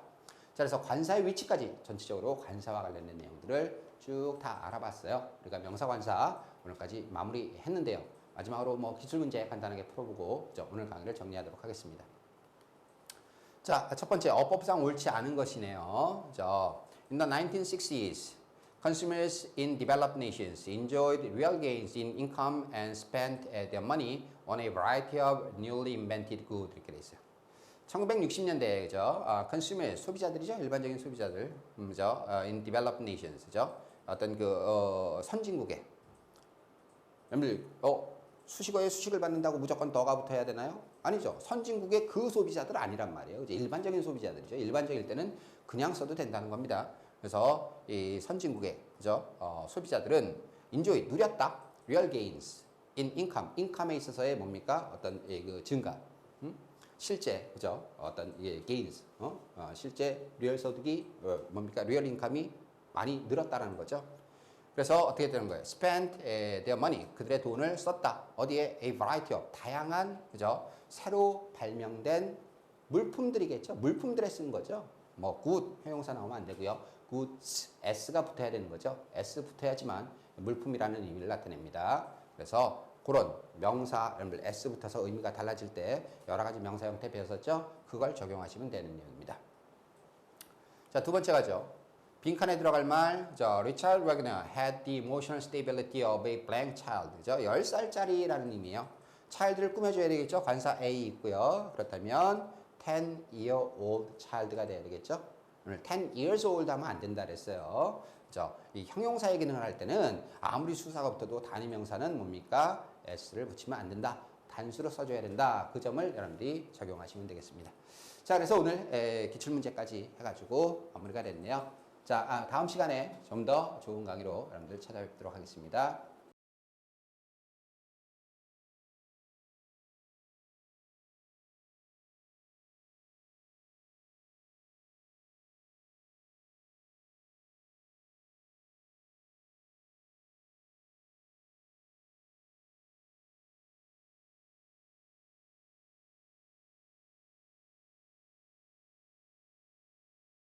그래서 관사의 위치까지 전체적으로 관사와 관련된 내용들을 쭉 다 알아봤어요. 우리가 명사관사 오늘까지 마무리했는데요. 마지막으로 뭐 기출문제 간단하게 풀어보고 오늘 강의를 정리하도록 하겠습니다. 자, 첫 번째 어법상 옳지 않은 것이네요. 자, in the 1960s, consumers in developed nations enjoyed real gains in income and spent their money on a variety of newly invented goods. 이렇게 돼 있어요. 1960년대에 그죠? consumer 소비자들이죠. 일반적인 소비자들, 그죠? in developed nations, 그죠? 어떤 그 선진국에 여러분들 수식어에 수식을 받는다고 무조건 더가 붙어야 되나요? 아니죠. 선진국의 그 소비자들 아니란 말이에요. 이제 일반적인 소비자들이죠. 일반적일 때는 그냥 써도 된다는 겁니다. 그래서 이 선진국의 그죠? 소비자들은 enjoy 누렸다. real gains in income. income에 있어서의 뭡니까? 어떤 그 증가. 실제 그죠? 어떤 gains. 실제 리얼 소득이 뭡니까? 리얼 인컴이 많이 늘었다라는 거죠. 그래서 어떻게 되는 거예요? spent their money. 그들의 돈을 썼다. 어디에? a variety of. 다양한 그죠? 새로 발명된 물품들이겠죠. 물품들에 쓴 거죠. 뭐 good 형용사 나오면 안 되고요. goods s가 붙어야 되는 거죠. s 붙어야지만 물품이라는 의미를 나타냅니다. 그래서 그런 명사 여러분들 s 붙어서 의미가 달라질 때 여러 가지 명사 형태 배웠었죠. 그걸 적용하시면 되는 내용입니다. 자, 두 번째 가죠. 빈칸에 들어갈 말, Richard Wagner had the emotional stability of a blank child. 그죠? 10살짜리라는 의미예요. child를 꾸며줘야 되겠죠? 관사 A 있고요. 그렇다면 10-year-old child가 돼야 되겠죠? 오늘 10 years old 하면 안 된다 그랬어요. 그죠? 이 형용사의 기능을 할 때는 아무리 수사가 붙어도 단위명사는 뭡니까? s를 붙이면 안 된다. 단수로 써줘야 된다. 그 점을 여러분들이 적용하시면 되겠습니다. 자, 그래서 오늘 기출문제까지 해가지고 마무리가 됐네요. 자, 다음 시간에 좀 더 좋은 강의로 여러분들 찾아뵙도록 하겠습니다.